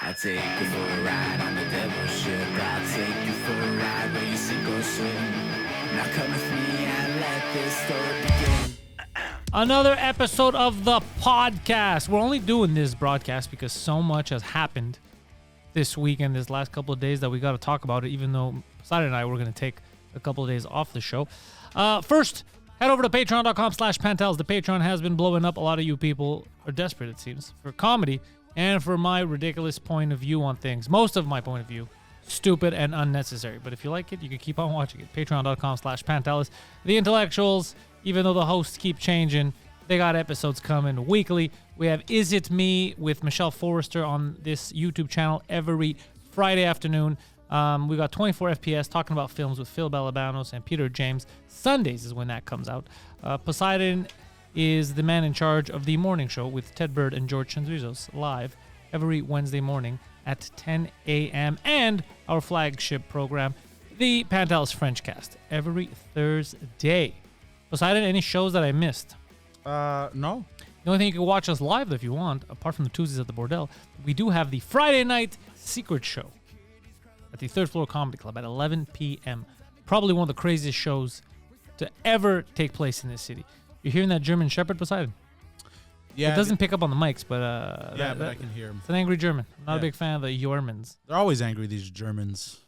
I'll take you for a ride on the devil's ship. I'll take you for a ride where you sink or swim. Now come with me and let this story begin. Another episode of the podcast. We're only doing this broadcast because so much has happened this week and this last couple of days that we got to talk about it, even though Poseidon and I were going to take a couple of days off the show. First, head over to patreon.com/Pantelis. The Patreon has been blowing up. A lot of you people are desperate, it seems, for comedy and for my ridiculous point of view on things. Most of my point of view, stupid and unnecessary. But if you like it, you can keep on watching it. Patreon.com/Pantelis. The intellectuals, even though the hosts keep changing, they got episodes coming weekly. We have Is It Me with Michelle Forrester on this YouTube channel every Friday afternoon. We got 24 FPS talking about films with Phil Balabanos and Peter James. Sundays is when that comes out. Poseidon is the man in charge of the morning show with Ted Bird and George Chandrizos live every Wednesday morning at 10 a.m. And our flagship program, the Pantelis French Cast, every Thursday. Poseidon, any shows that I missed? No. The only thing you can watch us live if you want, apart from the Tuesdays at the Bordel, we do have the Friday night secret show at the Third Floor Comedy Club at 11 p.m. Probably one of the craziest shows to ever take place in this city. You're hearing that German Shepherd, Poseidon? Yeah. It doesn't pick up on the mics, but but I can hear him. It's an angry German. I'm not a big fan of the Germans. They're always angry, these Germans.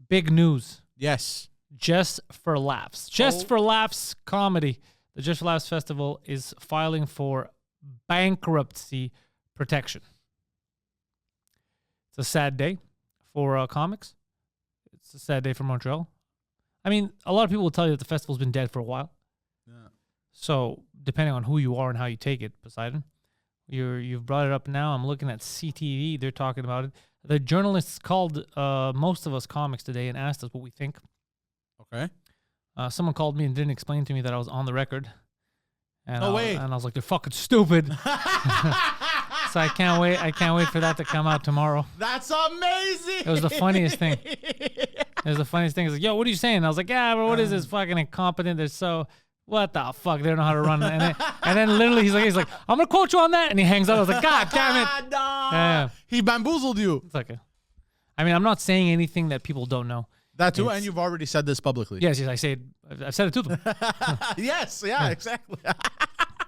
Big news. Yes. Just for Laughs. Just for Laughs comedy. The Just for Laughs Festival is filing for bankruptcy protection. It's a sad day for comics. It's a sad day for Montreal. I mean, a lot of people will tell you that the festival's been dead for a while. Yeah. So, depending on who you are and how you take it, Poseidon, you've brought it up now. I'm looking at CTV. They're talking about it. The journalists called most of us comics today and asked us what we think. Okay. Someone called me and didn't explain to me that I was on the record. And No way. And I was like, they're fucking stupid. So I can't wait. I can't wait for that to come out tomorrow. That's amazing. It was the funniest thing. It was the funniest thing. It's like, yo, what are you saying? And I was like, yeah, but what is this fucking incompetent? They're so, what the fuck? They don't know how to run. And then literally he's like, I'm going to quote you on that. And he hangs up. I was like, God damn it. No. Yeah. He bamboozled you. It's like, I mean, I'm not saying anything that people don't know. That too, and you've already said this publicly. Yes, I say it. I've said it to them. Yes, yeah, exactly.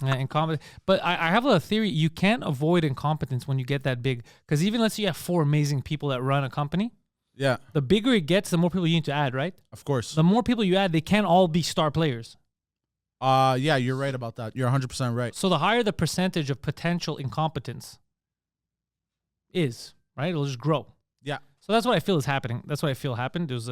Incompetent. But I have a theory. You can't avoid incompetence when you get that big. Because even let's say you have 4 amazing people that run a company. Yeah. The bigger it gets, the more people you need to add, right? Of course. The more people you add, they can't all be star players. Yeah, you're right about that. You're 100% right. So the higher the percentage of potential incompetence is, right? It'll just grow. Yeah. So that's what I feel is happening. That's what I feel happened. They didn't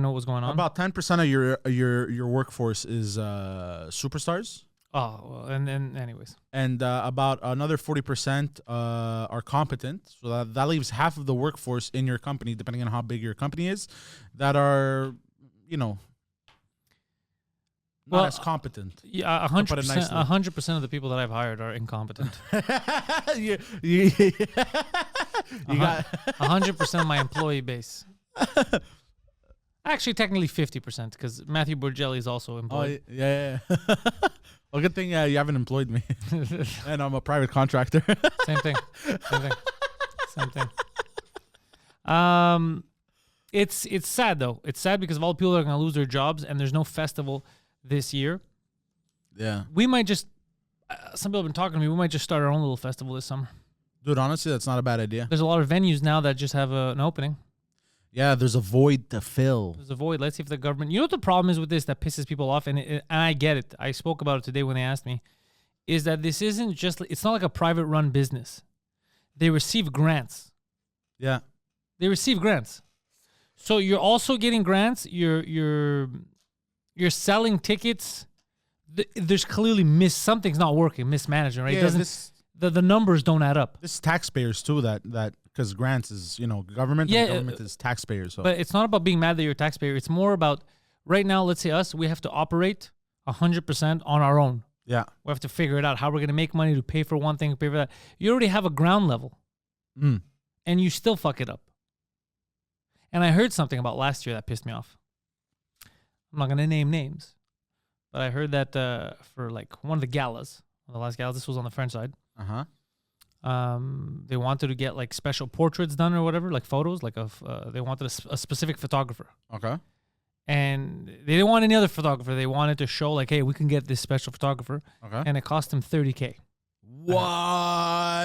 know what was going on. About 10% of your workforce is superstars. Oh, well, and anyways. And about another 40% are competent. So that leaves half of the workforce in your company, depending on how big your company is, that are, not as competent. Yeah, 100%. 100% of the people that I've hired are incompetent. you got 100% of my employee base. Actually, technically 50% because Matthew Borgelli is also employed. Oh, yeah. Well, good thing you haven't employed me, and I'm a private contractor. Same thing. It's sad though. It's sad because of all the people that are going to lose their jobs, and there's no festival this year. Yeah. We might just, some people have been talking to me, we might just start our own little festival this summer. Dude, honestly, that's not a bad idea. There's a lot of venues now that just have an opening. Yeah, there's a void to fill. There's a void. Let's see if the government, you know what the problem is with this that pisses people off, and I get it. I spoke about it today when they asked me, is that this isn't just, it's not like a private run business. They receive grants. Yeah. They receive grants. So you're also getting grants. You're selling tickets. There's clearly something's not working, mismanagement, right? Yeah, It doesn't, the numbers don't add up. This is taxpayers too, that because grants is, government, Yeah, and government is taxpayers. So. But it's not about being mad that you're a taxpayer. It's more about, right now, let's say us, we have to operate 100% on our own. Yeah. We have to figure it out, how we're going to make money to pay for one thing, pay for that. You already have a ground level, and you still fuck it up. And I heard something about last year that pissed me off. I'm not going to name names, but I heard that for like one of the galas, the last gala, this was on the French side, They wanted to get like special portraits done or whatever, like photos, like they wanted a specific photographer. Okay. And they didn't want any other photographer. They wanted to show like, hey, we can get this special photographer. Okay. And it cost them $30K. What?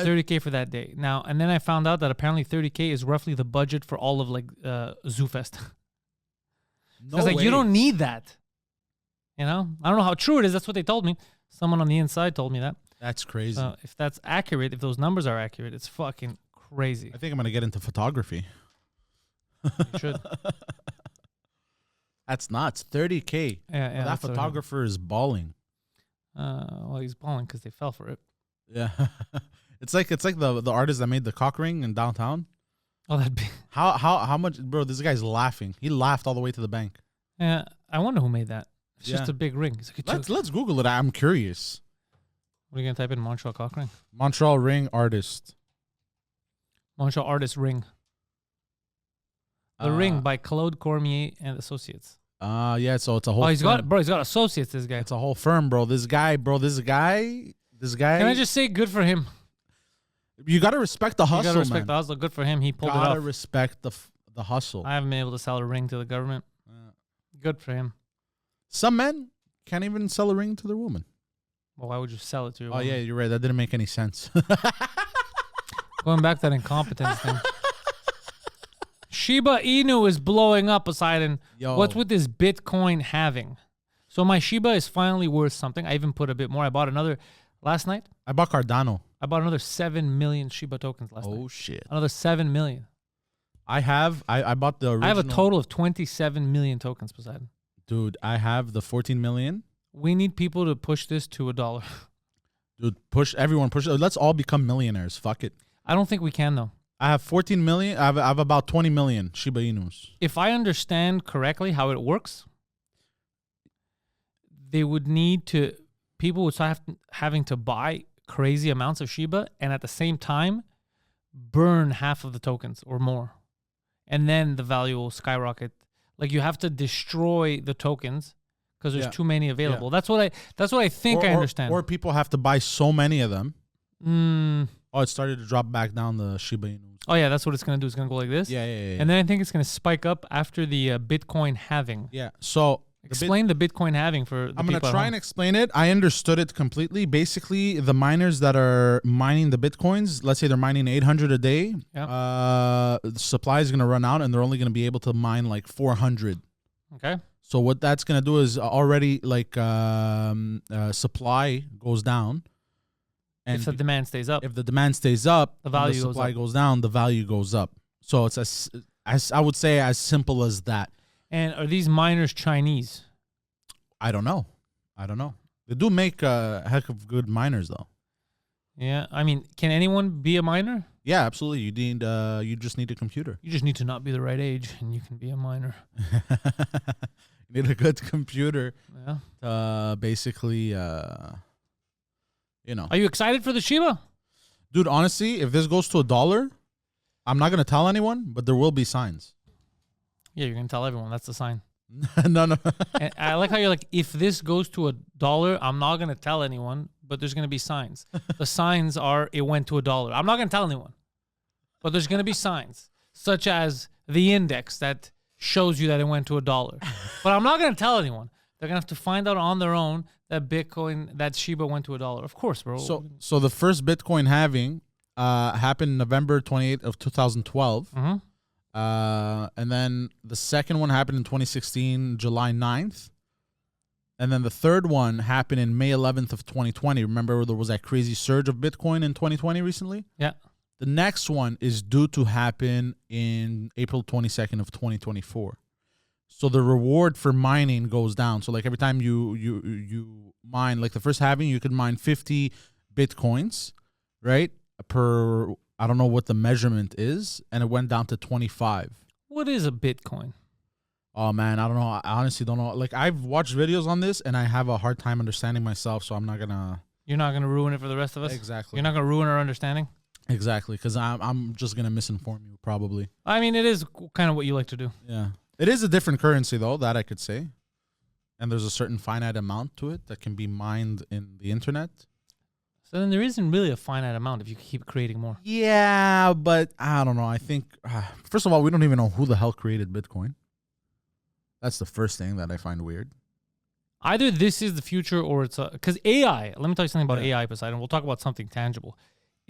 $30K for that day. Now, and then I found out that apparently $30K is roughly the budget for all of like ZooFest. No Because like way. you don't need that. You know, I don't know how true it is. That's what they told me. Someone on the inside told me that. That's crazy. So if that's accurate, if those numbers are accurate, it's fucking crazy. I think I'm gonna get into photography. You should. That's nuts. 30K. Yeah, That that's what I heard. photographer is balling. Well, he's balling because they fell for it. Yeah. It's like the artist that made the cock ring in downtown. Oh, that'd be. How much, bro? This guy's laughing. He laughed all the way to the bank. Yeah, I wonder who made that. It's just Yeah. a big ring. It's like Let's Google it. I'm curious. What are you gonna type in? Montreal cock ring. Montreal ring artist. Montreal artist ring. The Ring by Claude Cormier and Associates. Yeah. So it's a whole. He's firm. got associates. This guy. It's a whole firm, bro. This guy. Can I just say, good for him? You gotta respect the hustle, You gotta respect man. the hustle. Good for him. He pulled it Gotta off. respect the hustle. I haven't been able to sell a ring to the government. Good for him. Some men can't even sell a ring to their woman. Well, why would you sell it to your Oh woman? yeah, you're right. That didn't make any sense. Going back to that incompetence thing. Shiba Inu is blowing up, Poseidon. Yo. What's with this Bitcoin halving? So my Shiba is finally worth something. I even put a bit more. I bought another last night. I bought Cardano. I bought another 7 million Shiba tokens last night. Oh shit. Another 7 million. I bought the original. I have a total of 27 million tokens, Poseidon. Dude, I have the 14 million. We need people to push this to $1. Dude, push everyone. Let's all become millionaires. Fuck it. I don't think we can, though. I have 14 million. I have about 20 million Shiba Inus. If I understand correctly how it works, they would need to, people would start having to buy crazy amounts of Shiba and at the same time burn half of the tokens or more. And then the value will skyrocket. Like you have to destroy the tokens because there's too many available. Yeah. That's what I think I understand. Or people have to buy so many of them. Mm. Oh, it started to drop back down the Shiba Inus. Oh yeah, that's what it's gonna do. It's gonna go like this. Yeah. And then I think it's gonna spike up after the Bitcoin halving. Yeah. So Explain the Bitcoin halving for the I'm going to people at try home. and explain it. I understood it completely. Basically, the miners that are mining the Bitcoins, let's say they're mining 800 a day, the supply is going to run out and they're only going to be able to mine like 400. Okay. So what that's going to do is already like supply goes down. And If the demand stays up. if the demand stays up, The value and goes the supply up. goes down, the value goes up. So it's as I would say as simple as that. And are these miners Chinese? I don't know. They do make a heck of good miners though. Yeah. I mean, can anyone be a miner? Yeah, absolutely. You just need a computer. You just need to not be the right age and you can be a miner. You need a good computer Yeah. to basically, Are you excited for the Shiba? Dude, honestly, if this goes to $1, I'm not going to tell anyone, but there will be signs. Yeah, you're going to tell everyone. That's the sign. No. And I like how you're like, if this goes to $1, I'm not going to tell anyone, but there's going to be signs. The signs are, it went to $1. I'm not going to tell anyone, but there's going to be signs, such as the index that shows you that it went to $1. But I'm not going to tell anyone. They're going to have to find out on their own that that Shiba went to $1. Of course, bro. So the first Bitcoin halving happened November 28th of 2012. Mm-hmm. And then the second one happened in 2016, July 9th. And then the third one happened in May 11th of 2020. Remember there was that crazy surge of Bitcoin in 2020 recently? Yeah. The next one is due to happen in April 22nd of 2024. So the reward for mining goes down. So like every time you mine, like the first halving, you could mine 50 Bitcoins, right? Per, I don't know what the measurement is, and it went down to 25. What is a Bitcoin? Oh man, I don't know. I honestly don't know. Like I've watched videos on this and I have a hard time understanding myself, so I'm not gonna. You're not going to ruin it for the rest of us? Exactly. You're not going to ruin our understanding? Exactly, because I'm just gonna misinform you probably. I mean, it is kind of what you like to do. Yeah, it is a different currency though, that I could say, and there's a certain finite amount to it that can be mined in the internet. So then there isn't really a finite amount if you keep creating more. Yeah, but I don't know. I think, first of all, we don't even know who the hell created Bitcoin. That's the first thing that I find weird. Either this is the future or it's because AI, let me tell you something about AI, Poseidon. We'll talk about something tangible.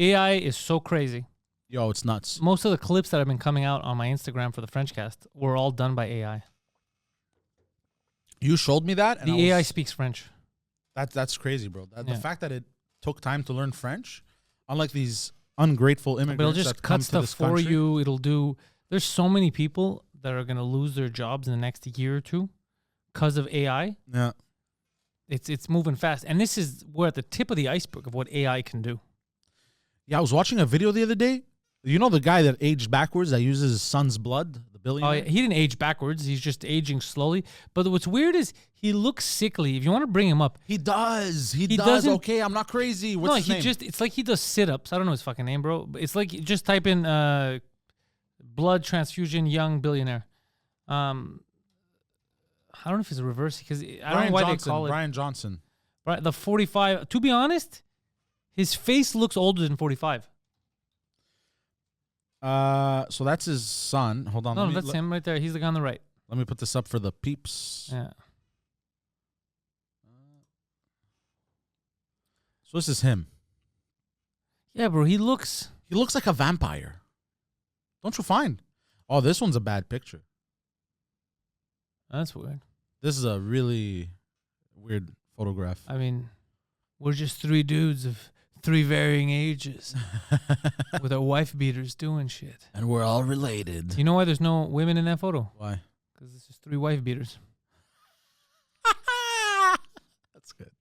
AI is so crazy. Yo, it's nuts. Most of the clips that have been coming out on my Instagram for the French cast were all done by AI. You showed me that? And The AI speaks French. That's crazy, bro. The fact that it took time to learn French, unlike these ungrateful immigrants, but it'll just that come cut to stuff this for country. you. It'll do. There's so many people that are going to lose their jobs in the next year or two because of AI. Yeah. It's moving fast. And we're at the tip of the iceberg of what AI can do. Yeah, I was watching a video the other day. You know the guy that aged backwards that uses his son's blood, the billionaire? Oh, yeah. He didn't age backwards. He's just aging slowly. But what's weird is he looks sickly. If you want to bring him up. He does. He does. doesn't- Okay, I'm not crazy. What's his name? It's like he does sit-ups. I don't know his fucking name, bro. But it's like just type in blood transfusion young billionaire. I don't know if it's a reverse because I don't know why they call it. Brian Johnson. Right, the 45. To be honest, his face looks older than 45. So that's his son. Hold on. No, that's him right there. He's the guy on the right. Let me put this up for the peeps. Yeah. So this is him. Yeah, bro. He looks like a vampire. Don't you find? Oh, this one's a bad picture. That's weird. This is a really weird photograph. I mean, we're just three dudes of three varying ages with our wife beaters doing shit. And we're all related. You know why there's no women in that photo? Why? Because it's just three wife beaters. That's good.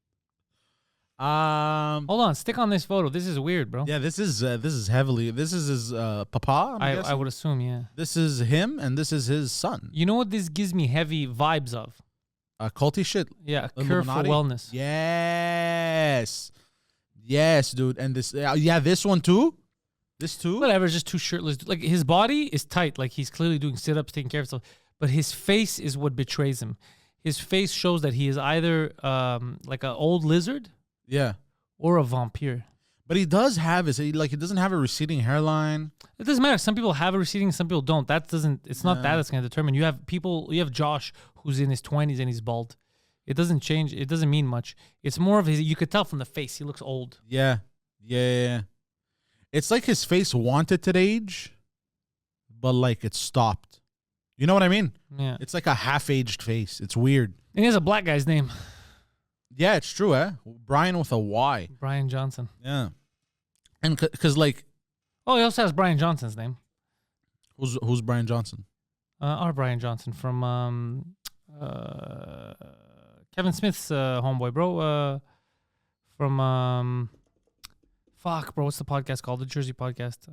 Hold on, stick on this photo. This is weird, bro. Yeah, this is heavily. This is his papa. I would assume, yeah. This is him, and this is his son. You know what this gives me heavy vibes of? Culty shit. Yeah, a cure for wellness. Yes, dude. And this, this one too. This too. Whatever, it's just too shirtless. Like his body is tight. Like he's clearly doing sit-ups, taking care of himself. But his face is what betrays him. His face shows that he is either like an old lizard, yeah, or a vampire. But he does have he doesn't have a receding hairline. It doesn't matter. Some people have a receding, some people don't. It's not that that's going to determine. You have Josh who's in his 20s and he's bald. It doesn't change. It doesn't mean much. It's more of you could tell from the face. He looks old. Yeah. It's like his face wanted to age, but like it stopped. You know what I mean? Yeah. It's like a half-aged face. It's weird. And he has a black guy's name. Yeah, it's true, Brian with a Y. Brian Johnson. Yeah. And because like... Oh, he also has Brian Johnson's name. Who's Brian Johnson? Our Brian Johnson from Kevin Smith's homeboy, bro. From... fuck, bro. What's the podcast called? The Jersey podcast.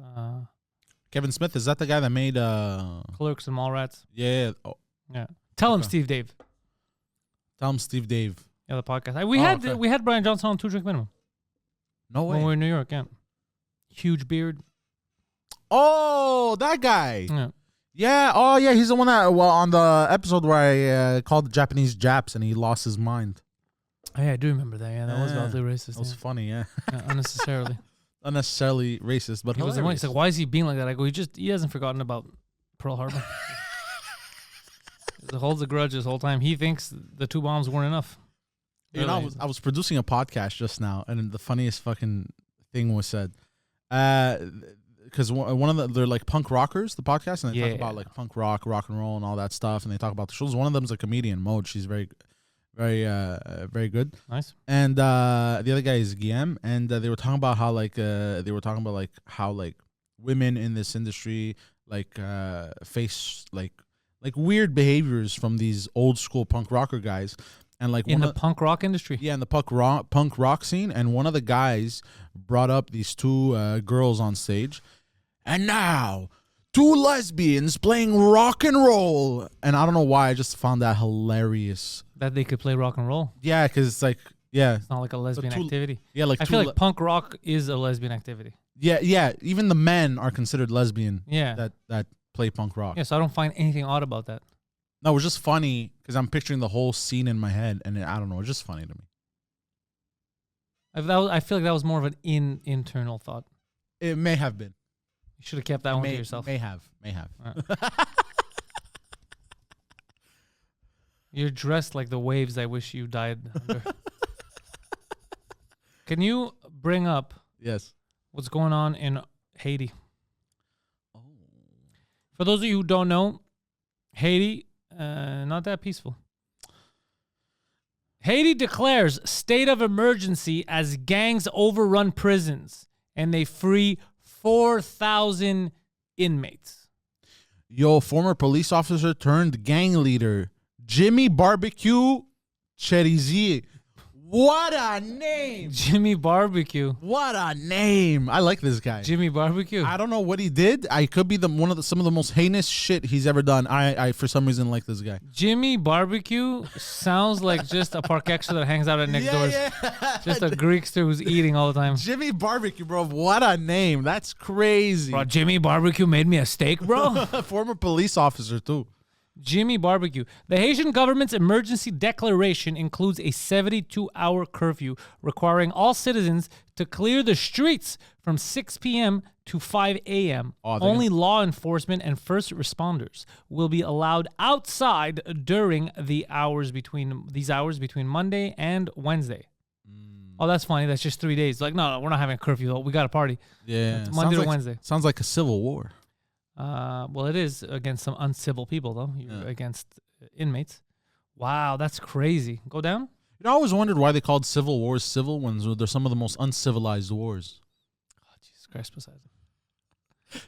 Kevin Smith, is that the guy that made... Clerks and Mallrats? Yeah. Oh. Yeah. Tell him Steve Dave. Tell him Steve Dave. Yeah, the podcast. We had Brian Johnson on 2 Drink Minimum. No way. When we were in New York, yeah. Huge beard. Oh, that guy. Yeah. Yeah. Oh, yeah. He's the one that, on the episode where I called the Japanese Japs and he lost his mind. Oh, yeah, I do remember that. Yeah, that was oddly racist. That was funny, yeah. Unnecessarily. Unnecessarily racist, but hilarious. He's like, why is he being like that? I go, he hasn't forgotten about Pearl Harbor. He holds a grudge this whole time. He thinks the 2 bombs weren't enough. You know, I was producing a podcast just now, and the funniest fucking thing was said. Because one of they're like punk rockers, the podcast, and they talk about like punk rock and roll, and all that stuff, and they talk about the shows. One of them is a comedian, Mode. She's very good. Nice. And the other guy is Guillaume, and they were talking about how women in this industry face like weird behaviors from these old school punk rocker guys. And like in the punk rock industry, in the punk rock scene, and one of the guys brought up these 2 girls on stage, and now 2 lesbians playing rock and roll, and I don't know why, I just found that hilarious. That they could play rock and roll. Yeah, because it's like it's not like a lesbian activity. Yeah, like I feel like punk rock is a lesbian activity. Yeah. Even the men are considered lesbian. Yeah, that play punk rock. Yeah, so I don't find anything odd about that. No, it was just funny because I'm picturing the whole scene in my head, and I don't know, it's just funny to me. I feel like that was more of an internal thought. It may have been. You should have kept that one to yourself. May have. You're dressed like the waves I wish you died under. Can you bring up Yes. what's going on in Haiti? Oh. For those of you who don't know, Haiti, not that peaceful. Haiti declares state of emergency as gangs overrun prisons and they free 4,000 inmates. Yo, former police officer turned gang leader Jimmy Barbecue Cherizier. What a name! Jimmy Barbecue. What a name! I like this guy. Jimmy Barbecue. I don't know what he did. I could be some of the most heinous shit he's ever done. I for some reason like this guy. Jimmy Barbecue sounds like just a park extra that hangs out at next doors. Yeah. Just a Greekster who's eating all the time. Jimmy Barbecue, bro. What a name. That's crazy. Bro, Jimmy Barbecue made me a steak, bro. Former police officer too. Jimmy Barbecue. The Haitian government's emergency declaration includes a 72-hour curfew requiring all citizens to clear the streets from 6 p.m. to 5 a.m. Only law enforcement and first responders will be allowed outside during these hours between Monday and Wednesday. Oh, that's funny. That's just 3 days. Like, no, we're not having a curfew. We got a party. Yeah. It's Monday to Wednesday. Sounds like a civil war. Well, it is against some uncivil people, though. You're against inmates. Wow, that's crazy. Go down? I always wondered why they called civil wars civil when they're some of the most uncivilized wars. Oh, Jesus Christ, besides.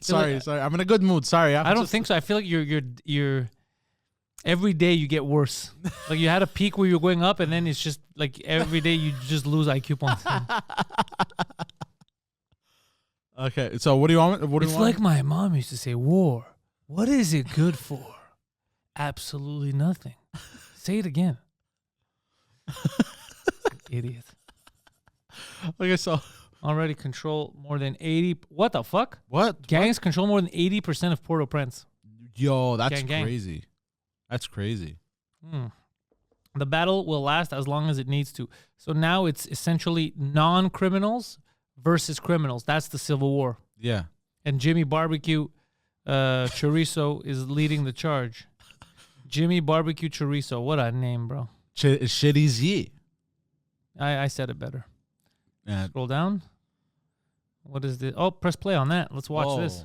Sorry. I'm in a good mood. Sorry. I don't think so. I feel like you're every day you get worse. Like you had a peak where you're going up, and then it's just like every day you just lose IQ points. Okay, so what do you want? It's like my mom used to say, war. What is it good for? Absolutely nothing. Say it again. Idiot. Okay, so already control more than 80. What the fuck? What? Gangs control more than 80% of Port-au-Prince. Yo, that's Gang. crazy. That's crazy. The battle will last as long as it needs to. So now it's essentially non-criminals versus criminals. That's the civil war. Yeah. And Jimmy Barbecue Chorizo is leading the charge. Jimmy Barbecue Chorizo. What a name, bro. Cherizier. I said it better. Scroll down. What is this? Oh, press play on that. Let's watch this.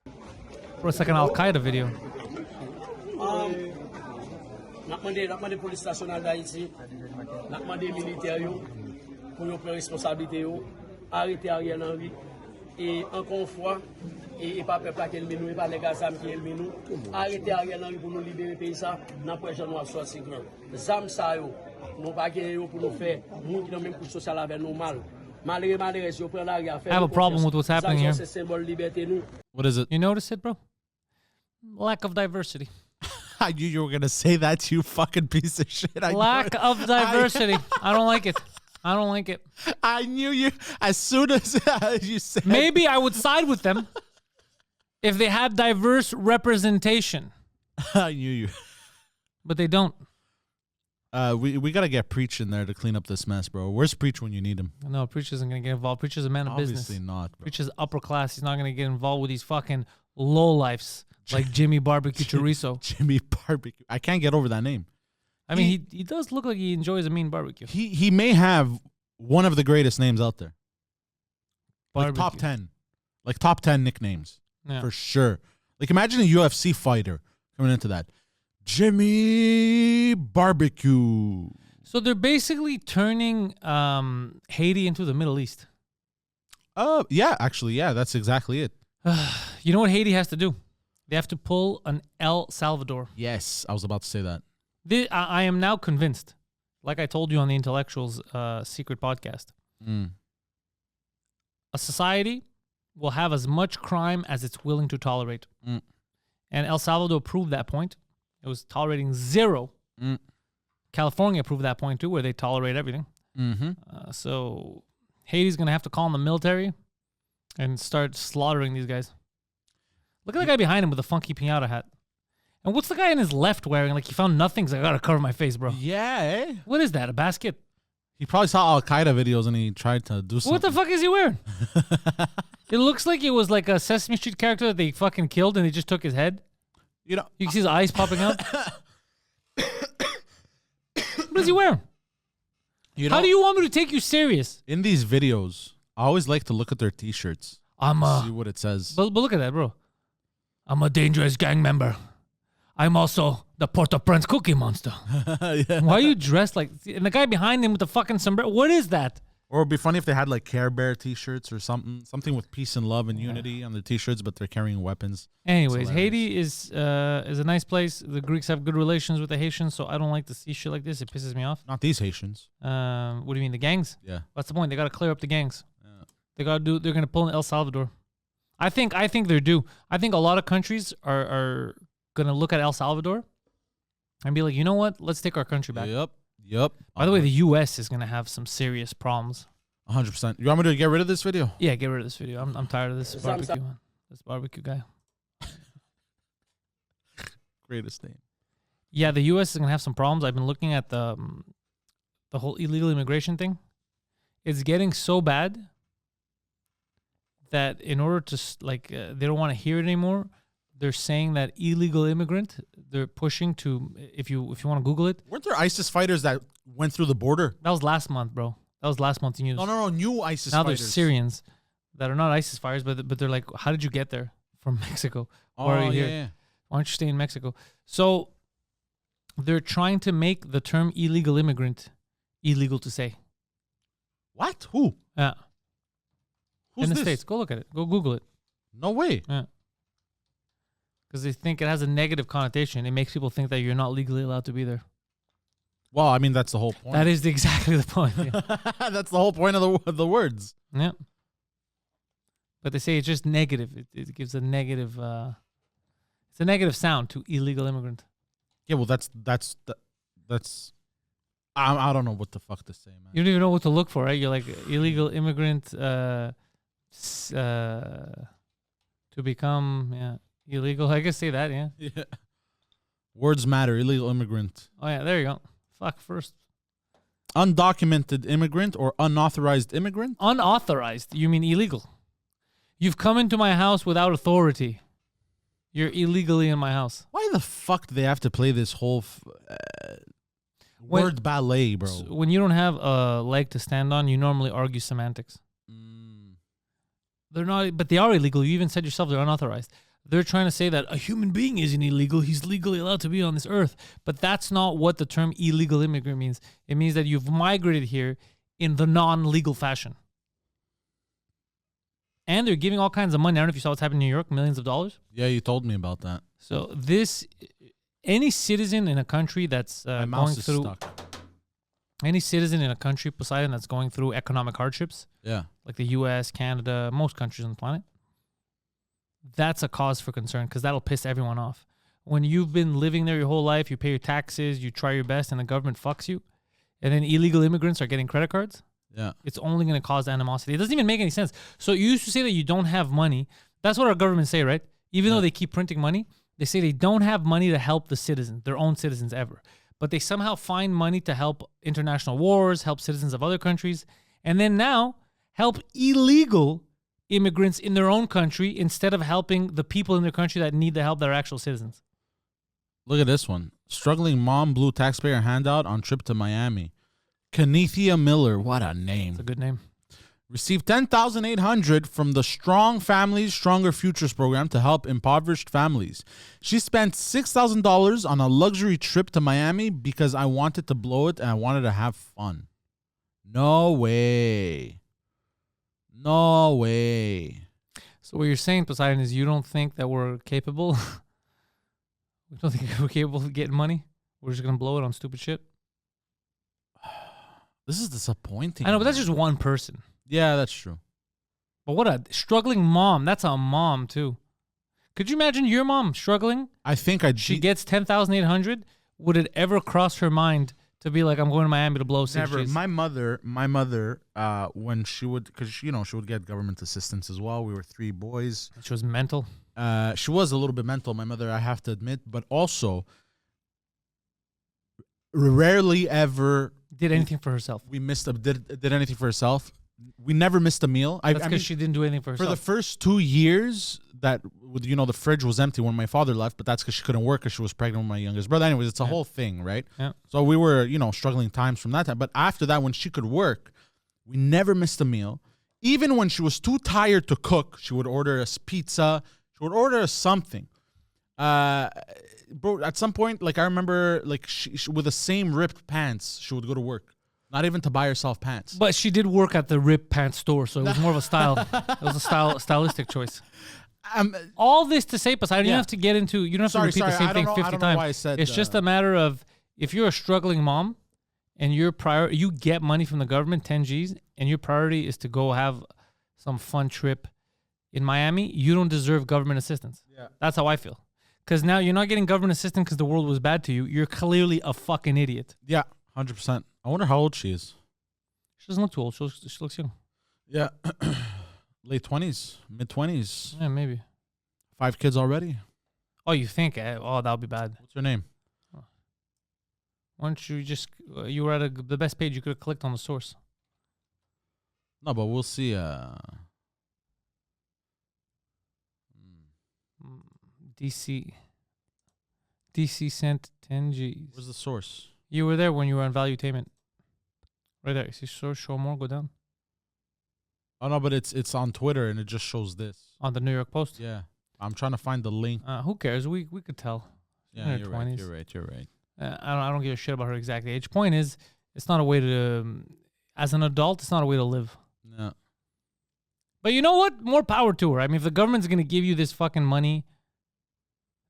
Bro, it's like an Al-Qaeda video. Nakmande police national d'Haïti, nakmande militaire yo pour yo prendre responsabilité yo, arrêter Ariel Henry et encore une fois et pas peuple qui el menou et pas les gars zam qui el menou, arrêter Ariel Henry pour nous libérer pays ça, n'a pas jeune noir sorti grand. Zam ça yo, nous pas gagner yo pour nous faire moun qui dans même coup social avec nous mal. Malgré yo prend la faire. I have a problem with what's happening here. C'est symbole liberté nous. What is it? You notice it, bro? Lack of diversity. I knew you were going to say that, you fucking piece of shit. Lack of diversity. I don't like it. I don't like it. I knew you as soon as you said. Maybe I would side with them if they had diverse representation. I knew you. But they don't. We got to get Preach in there to clean up this mess, bro. Where's Preach when you need him? No, Preach isn't going to get involved. Preach is a man of business. Obviously not, bro. Preach is upper class. He's not going to get involved with these fucking lowlifes like Jimmy Barbecue Chorizo. Jimmy Barbecue. I can't get over that name. I mean, he does look like he enjoys a mean barbecue. He may have one of the greatest names out there. Like top 10. Like top 10 nicknames. Yeah. For sure. Like imagine a UFC fighter coming into that. Jimmy Barbecue. So they're basically turning Haiti into the Middle East. Yeah, actually, yeah, that's exactly it. You know what Haiti has to do? They have to pull an El Salvador. Yes, I was about to say that. I am now convinced, like I told you on the Intellectuals Secret podcast, a society will have as much crime as it's willing to tolerate. And El Salvador proved that point. It was tolerating zero. California proved that point too, where they tolerate everything. So Haiti's going to have to call in the military and start slaughtering these guys. Look at the guy behind him with the funky piñata hat. And what's the guy in his left wearing? Like he found nothing. He's like, I got to cover my face, bro. Yeah, eh? What is that, a basket? He probably saw Al Qaeda videos and he tried to do something. What the fuck is he wearing? It looks like it was like a Sesame Street character that they fucking killed and they just took his head. You know, You can see his eyes popping out. What is he wearing? How do you want me to take you serious? In these videos, I always like to look at their T-shirts. See what it says. But look at that, bro. I'm a dangerous gang member. I'm also the Port-au-Prince Cookie Monster. Yeah. Why are you dressed like... And the guy behind him with the fucking sombrero. What is that? Or it'd be funny if they had like Care Bear T-shirts or something with peace and love and unity on their T-shirts, but they're carrying weapons. Anyways, Haiti is a nice place. The Greeks have good relations with the Haitians, so I don't like to see shit like this. It pisses me off. Not these Haitians. What do you mean, the gangs? Yeah. What's the point? They got to clear up the gangs. Yeah. They're gonna pull in El Salvador. I think they're due. I think a lot of countries are gonna look at El Salvador and be like, you know what? Let's take our country back. Yep. By the way, the U.S. is gonna have some serious problems. 100%. You want me to get rid of this video? Yeah, get rid of this video. I'm tired of this barbecue. This barbecue guy. Greatest name. Yeah, the U.S. is gonna have some problems. I've been looking at the whole illegal immigration thing. It's getting so bad that in order to they don't want to hear it anymore. They're saying that illegal immigrant. They're pushing to if you want to Google it. Weren't there ISIS fighters that went through the border? That was last month, bro. That was last month's news. No. New ISIS now fighters. there's Syrians that are not ISIS fighters, but they're like, how did you get there from Mexico? Why are you here? Yeah. Why don't you stay in Mexico? So they're trying to make the term illegal immigrant illegal to say. What? Who? Yeah. Who's in the this? States. Go look at it. Go Google it. No way. Yeah. Because they think it has a negative connotation. It makes people think that you're not legally allowed to be there. Well, I mean, that's the whole point. That is exactly the point. Yeah. That's the whole point of the words. Yeah. But they say it's just negative. It gives a negative. It's a negative sound to illegal immigrant. Yeah, well, that's. I don't know what the fuck to say, man. You don't even know what to look for, right? You're like illegal immigrant to become illegal. I guess say that, yeah. Yeah. Words matter. Illegal immigrant. Oh yeah, there you go. Fuck first. Undocumented immigrant or unauthorized immigrant? Unauthorized. You mean illegal? You've come into my house without authority. You're illegally in my house. Why the fuck do they have to play this whole word ballet, bro? When you don't have a leg to stand on, you normally argue semantics. They're not, but they are illegal. You even said yourself they're unauthorized. They're trying to say that a human being isn't illegal. He's legally allowed to be on this earth. But that's not what the term illegal immigrant means. It means that you've migrated here in the non-legal fashion. And they're giving all kinds of money. I don't know if you saw what's happening in New York, millions of dollars. Yeah, you told me about that. So any citizen in a country that's My going mouse is through, stuck. any citizen in a country, Poseidon, that's going through economic hardships, Yeah. like the U.S., Canada, most countries on the planet, that's a cause for concern because that'll piss everyone off. When you've been living there your whole life, you pay your taxes, you try your best, and the government fucks you, and then illegal immigrants are getting credit cards, Yeah. it's only going to cause animosity. It doesn't even make any sense. So you used to say that you don't have money. That's what our government say, right? Even though they keep printing money, they say they don't have money to help the citizens, their own citizens ever. But they somehow find money to help international wars, help citizens of other countries, and then now help illegal immigrants in their own country instead of helping the people in their country that need the help that are actual citizens. Look at this one. Struggling mom blew taxpayer handout on trip to Miami. Kenethia Miller, what a name. It's a good name. Received $10,800 from the Strong Families, Stronger Futures program to help impoverished families. She spent $6,000 on a luxury trip to Miami because I wanted to blow it and I wanted to have fun. No way. No way. So what you're saying, Poseidon, is you don't think that we're capable? We don't think we're capable of getting money? We're just going to blow it on stupid shit? This is disappointing. I know, but that's just one person. Yeah, that's true. But what a struggling mom. That's a mom, too. Could you imagine your mom struggling? I think I'd... She gets $10,800. Would it ever cross her mind to be like, I'm going to Miami to blow 6 Never. Gs? My mother, when she would, because she would get government assistance as well. We were 3 boys. She was mental. She was a little bit mental, my mother, I have to admit, but also rarely ever Did anything for herself. we missed did anything for herself. We never missed a meal. That's I mean, because she didn't do anything for herself. for the first 2 years that the fridge was empty when my father left, but that's because she couldn't work because she was pregnant with my youngest brother. Anyways, it's a whole thing, right? Yeah. So we were struggling times from that time. But after that, when she could work, we never missed a meal. Even when she was too tired to cook, she would order us pizza. She would order us something. Bro, at some point, like I remember, like she with the same ripped pants, she would go to work. Not even to buy herself pants. But she did work at the Rip Pants store, so it was more of a style. It was a stylistic choice. All this to say, Poseidon, you don't have to get into. You don't have to repeat the same thing 50 times. Why I said, it's just a matter of if you're a struggling mom and you get money from the government, 10 G's, and your priority is to go have some fun trip in Miami. You don't deserve government assistance. Yeah, that's how I feel. Because now you're not getting government assistance because the world was bad to you. You're clearly a fucking idiot. Yeah, 100%. I wonder how old she is. She doesn't look too old. She looks young. Yeah. Late 20s, mid 20s. Yeah, maybe. 5 kids already. Oh, you think? Oh, that would be bad. What's her name? Why don't you just... you were at the best page. You could have clicked on the source. No, but we'll see. DC sent 10 G's. Where's the source? You were there when you were on Valuetainment. Right there. You see source, show more, go down. Oh, no, but it's on Twitter, and it just shows this. On the New York Post? Yeah. I'm trying to find the link. Who cares? We could tell. Yeah, you're right. You're right. I don't give a shit about her exact age. Point is, it's not a way to... as an adult, it's not a way to live. No. But you know what? More power to her. I mean, if the government's going to give you this fucking money,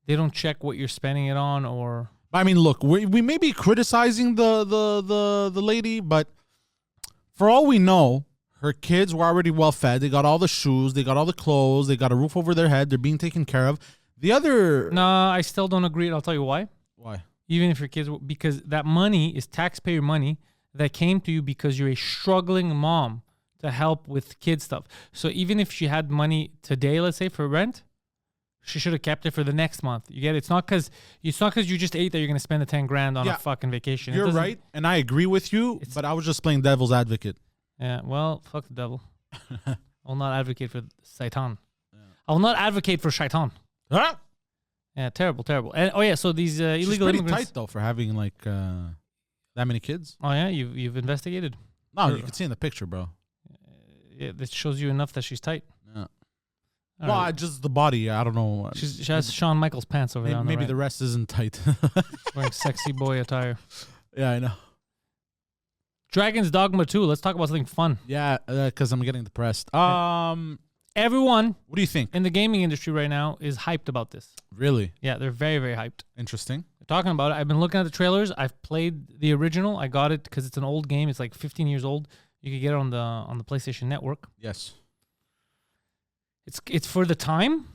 they don't check what you're spending it on or... I mean, look, we may be criticizing the lady, but for all we know, her kids were already well fed. They got all the shoes, they got all the clothes, they got a roof over their head. They're being taken care of. The other... No, I still don't agree, and I'll tell you why. Why? Even if your kids... because that money is taxpayer money that came to you because you're a struggling mom to help with kid stuff. So even if she had money today, let's say, for rent... she should have kept it for the next month. You get it? It's not because you just ate that you're going to spend the 10 grand on a fucking vacation. You're right, and I agree with you, but I was just playing devil's advocate. Yeah, well, fuck the devil. I will not advocate for Satan. Yeah. I will not advocate for Shaitan. Huh? Yeah, terrible. And so these illegal pretty immigrants... tight, though, for having, like, that many kids. Oh, yeah? You've investigated? No, you can see in the picture, bro. Yeah, this shows you enough that she's tight. Yeah. Well, just the body. I don't know. She has Shawn Michaels pants over there. Maybe the rest isn't tight. Wearing sexy boy attire. Yeah, I know. Dragon's Dogma 2. Let's talk about something fun. Yeah, because I'm getting depressed. Everyone, what do you think? In the gaming industry right now is hyped about this. Really? Yeah, they're very, very hyped. Interesting. They're talking about it. I've been looking at the trailers. I've played the original. I got it because it's an old game. It's like 15 years old. You can get it on the PlayStation Network. Yes. It's for the time,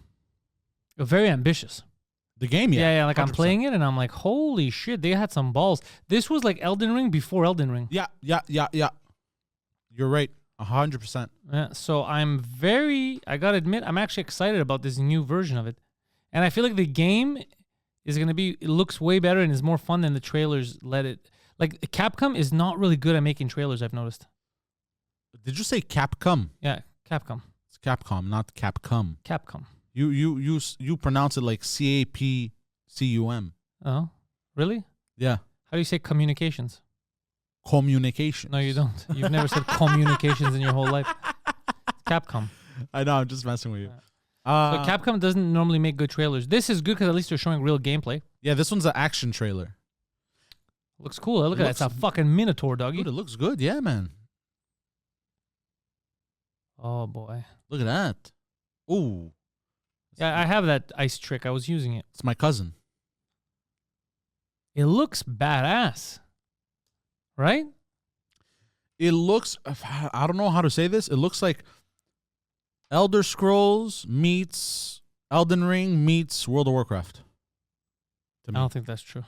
very ambitious. The game, yeah. Yeah, like 100%. I'm playing it and I'm like, holy shit, they had some balls. This was like Elden Ring before Elden Ring. Yeah. You're right, 100%. Yeah, so I gotta admit, I'm actually excited about this new version of it. And I feel like the game is gonna it looks way better and is more fun than the trailers let it. Like, Capcom is not really good at making trailers, I've noticed. Did you say Capcom? Yeah, Capcom. It's Capcom, not Capcom. Capcom. You pronounce it like CAPCUM. Oh, really? Yeah. How do you say communications? Communication. No, you don't. You've never said communications in your whole life. It's Capcom. I know. I'm just messing with you. So Capcom doesn't normally make good trailers. This is good because at least they're showing real gameplay. Yeah, this one's an action trailer. Looks cool. Look at that. It's a fucking Minotaur, doggy. Dude, it looks good. Yeah, man. Oh, boy. Look at that. Ooh. Yeah, I have that ice trick. I was using it. It's my cousin. It looks badass. Right? It looks... I don't know how to say this. It looks like Elder Scrolls meets Elden Ring meets World of Warcraft. I don't think that's true.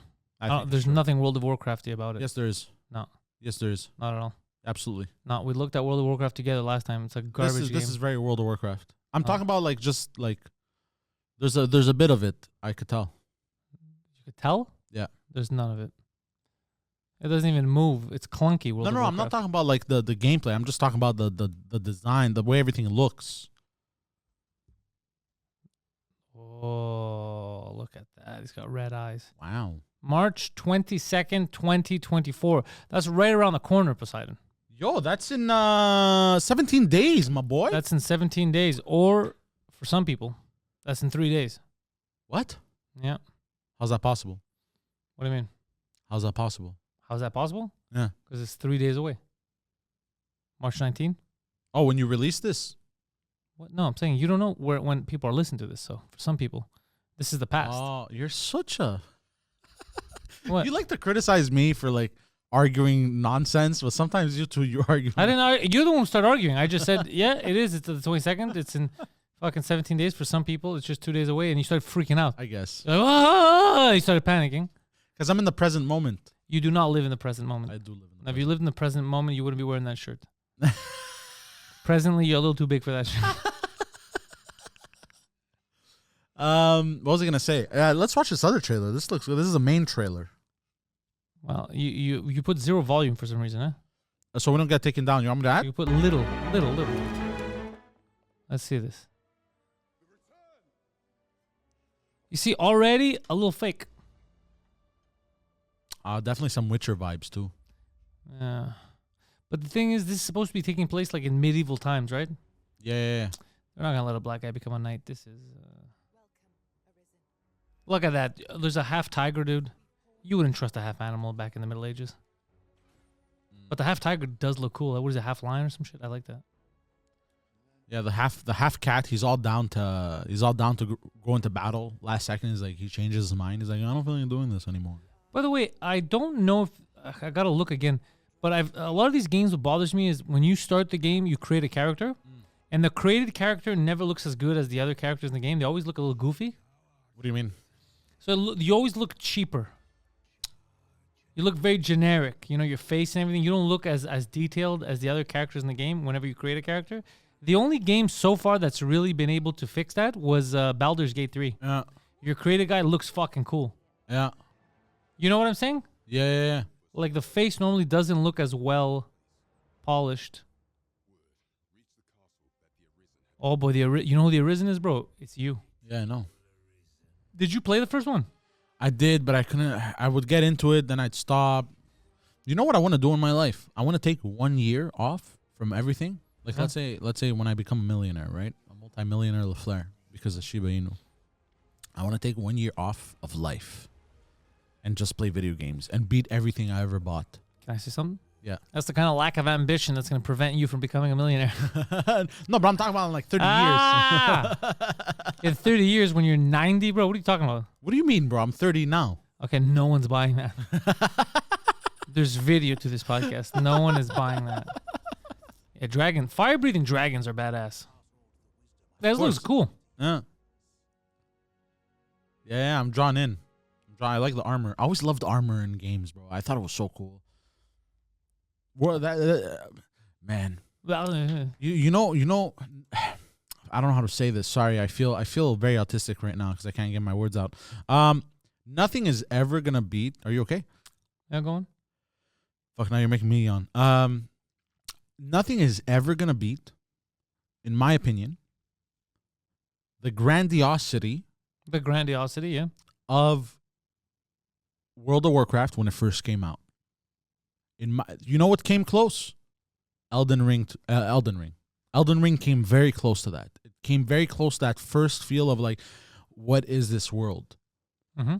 There's nothing World of Warcrafty about it. Yes, there is. No. Yes, there is. Not at all. Absolutely. No, we looked at World of Warcraft together last time. It's a garbage game. This is very World of Warcraft. I'm talking about like just like there's a bit of it I could tell. You could tell? Yeah. There's none of it. It doesn't even move. It's clunky. World of I'm Warcraft. not talking about like the gameplay. I'm just talking about the design, the way everything looks. Oh, look at that. He's got red eyes. Wow. March 22nd, 2024. That's right around the corner, Poseidon. Yo, that's in 17 days, my boy. That's in 17 days. Or for some people, that's in 3 days. What? Yeah. How's that possible? What do you mean? How's that possible? How's that possible? Yeah. Because it's 3 days away. March 19th? Oh, when you release this? What? No, I'm saying you don't know when people are listening to this. So for some people, this is the past. Oh, you're such a... What? You like to criticize me for like arguing nonsense, but sometimes you argue. I didn't argue. You're the one who started arguing. I just said, yeah, it is. It's the 22nd. It's in fucking 17 days. For some people, it's just 2 days away. And you started freaking out. I guess. You're like, "Ah!" You started panicking. Because I'm in the present moment. You do not live in the present moment. I do live in the Now, if you lived in the present moment, you wouldn't be wearing that shirt. Presently, you're a little too big for that shirt. What was I gonna say? Let's watch this other trailer. This is a main trailer. Well, you put zero volume for some reason, huh? So we don't get taken down. You want me to add? You put little. Let's see this. You see, already a little fake. Definitely some Witcher vibes too. Yeah. But the thing is, this is supposed to be taking place like in medieval times, right? Yeah. They're not gonna let a black guy become a knight. This is. Look at that. There's a half tiger, dude. You wouldn't trust a half animal back in the Middle Ages. But the half tiger does look cool. What is it, half lion or some shit? I like that. Yeah, the half cat. He's all down to go into battle. Last second, he's like he changes his mind. He's like, I don't feel like doing this anymore. By the way, I don't know if I gotta look again. But a lot of these games, what bothers me is when you start the game, you create a character, and the created character never looks as good as the other characters in the game. They always look a little goofy. What do you mean? So you always look cheaper. You look very generic. You know, your face and everything. You don't look as detailed as the other characters in the game whenever you create a character. The only game so far that's really been able to fix that was Baldur's Gate 3. Yeah. Your created guy looks fucking cool. Yeah. You know what I'm saying? Yeah. Like the face normally doesn't look as well polished. Oh boy, you know who the Arisen is, bro? It's you. Yeah, I know. Did you play the first one? I did, but I couldn't. I would get into it, then I'd stop. You know what I want to do in my life? I want to take 1 year off from everything. Like let's say when I become a millionaire, right? A multi-millionaire LaFleur because of Shiba Inu. I want to take 1 year off of life and just play video games and beat everything I ever bought. Can I say something? Yeah. That's the kind of lack of ambition that's going to prevent you from becoming a millionaire. No, but I'm talking about in like 30 years. In 30 years when you're 90, bro, what are you talking about? What do you mean, bro? I'm 30 now. Okay, no one's buying that. There's video to this podcast. No one is buying that. Yeah, fire-breathing dragons are badass. That looks cool. Yeah. Yeah, I'm drawn in. I like the armor. I always loved armor in games, bro. I thought it was so cool. Well, man, you know, I don't know how to say this. Sorry, I feel very autistic right now because I can't get my words out. Nothing is ever gonna beat. Are you okay? Yeah, go on. Fuck, now you're making me yawn. Nothing is ever gonna beat, in my opinion, the grandiosity. Yeah. Of World of Warcraft when it first came out. You know what came close? Elden Ring. Elden Ring came very close to that. It came very close to that first feel of like, what is this world? Mm-hmm.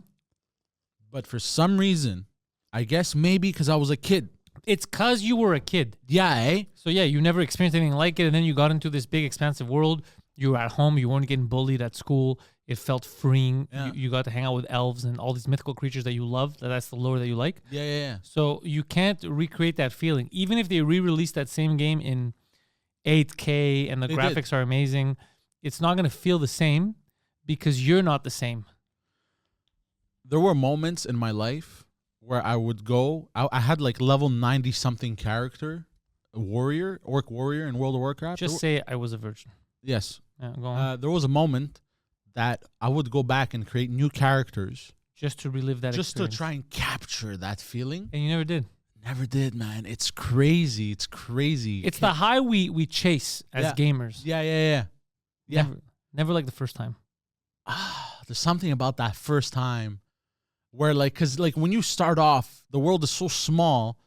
But for some reason, I guess maybe because I was a kid. It's because you were a kid. Yeah, eh? So yeah, you never experienced anything like it, and then you got into this big, expansive world. You were at home. You weren't getting bullied at school. It felt freeing. Yeah. You got to hang out with elves and all these mythical creatures that you love. That's the lore that you like. Yeah. So you can't recreate that feeling. Even if they re-release that same game in 8K and the graphics are amazing, it's not going to feel the same because you're not the same. There were moments in my life where I would go. I had like level 90-something character, orc warrior in World of Warcraft. Just say I was a virgin. Yes. Yeah, go on. There was a moment that I would go back and create new characters just to relive that just experience. to try and capture that feeling. And you never did. Never did, man. It's crazy. It's crazy. It's the high we chase as gamers. Yeah. Never like the first time. There's something about that first time where, like, because, like, when you start off, the world is so small,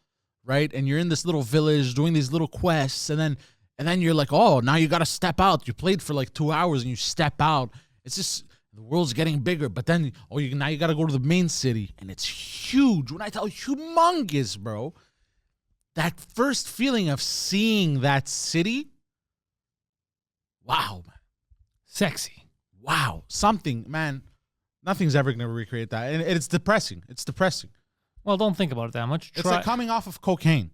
right? And you're in this little village doing these little quests, and then you're like, oh, now you got to step out. You played for like 2 hours and you step out. It's just, the world's getting bigger. But then, now you got to go to the main city, and it's huge. When I tell you humongous, bro, that first feeling of seeing that city, wow, man. Sexy. Wow. Something, man, nothing's ever going to recreate that. And it's depressing. It's depressing. Well, don't think about it that much. It's like coming off of cocaine.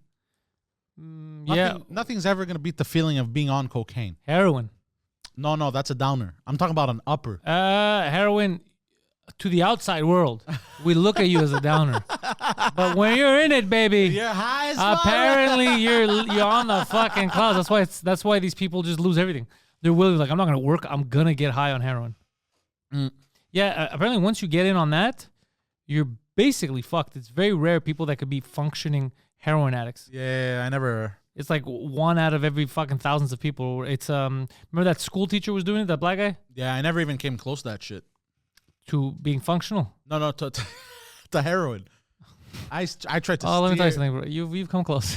Yeah. Nothing's ever going to beat the feeling of being on cocaine. Heroin. No, that's a downer. I'm talking about an upper. Heroin, to the outside world, we look at you as a downer. But when you're in it, baby, You're high as fuck. apparently you're on the fucking clouds. That's why these people just lose everything. They're willing, like, I'm not going to work. I'm going to get high on heroin. Yeah, apparently once you get in on that, you're basically fucked. It's very rare people that could be functioning heroin addicts. Yeah, I never... It's like 1 out of every fucking thousands of people. It's remember that school teacher was doing it, that black guy? Yeah, I never even came close to that shit. To being functional. No, to heroin. I tried to Oh, let me tell you steer- something, bro. You've come close.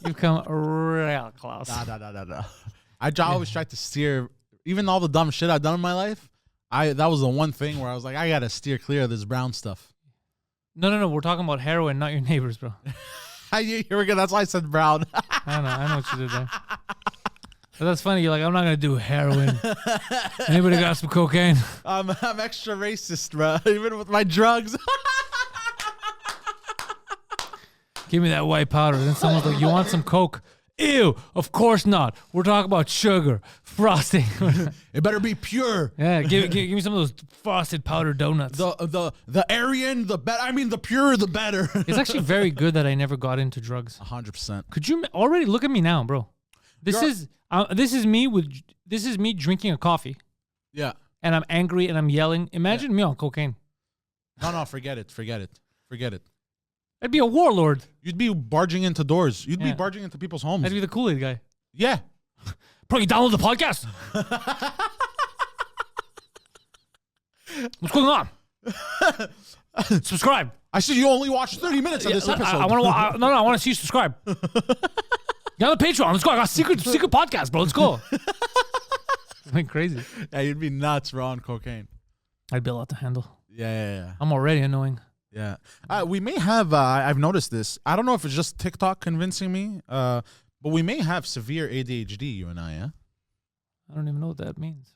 You've come real close. Nah. I always tried to steer, even all the dumb shit I've done in my life. That was the one thing where I was like, I gotta steer clear of this brown stuff. No. We're talking about heroin, not your neighbors, bro. Here we go. That's why I said brown. I know what you did there. But that's funny. You're like, I'm not gonna do heroin. Anybody got some cocaine? I'm extra racist, bro. Even with my drugs. Give me that white powder. Then someone's like, you want some coke? Ew, of course not. We're talking about sugar, frosting. It better be pure. Yeah, give me some of those frosted powder donuts. The Aryan, the better. I mean, the purer, the better. It's actually very good that I never got into drugs. 100%. Could you already look at me now, bro? This is me drinking a coffee, Yeah. and I'm angry and I'm yelling. Imagine me on cocaine. No, forget it. I'd be a warlord. You'd be barging into doors. You'd be Yeah. barging into people's homes. I'd be the Kool-Aid guy. Yeah. Bro, you download the podcast? What's going on? Subscribe. I see you only watched 30 minutes of this episode. I want to see you subscribe. Get on the Patreon. Let's go. I got secret podcast, bro. Let's go. I went crazy. Yeah, you'd be nuts, bro, on cocaine. I'd be a lot to handle. Yeah. I'm already annoying. Yeah. We may have, I've noticed this. I don't know if it's just TikTok convincing me, but we may have severe ADHD, you and I, yeah? I don't even know what that means.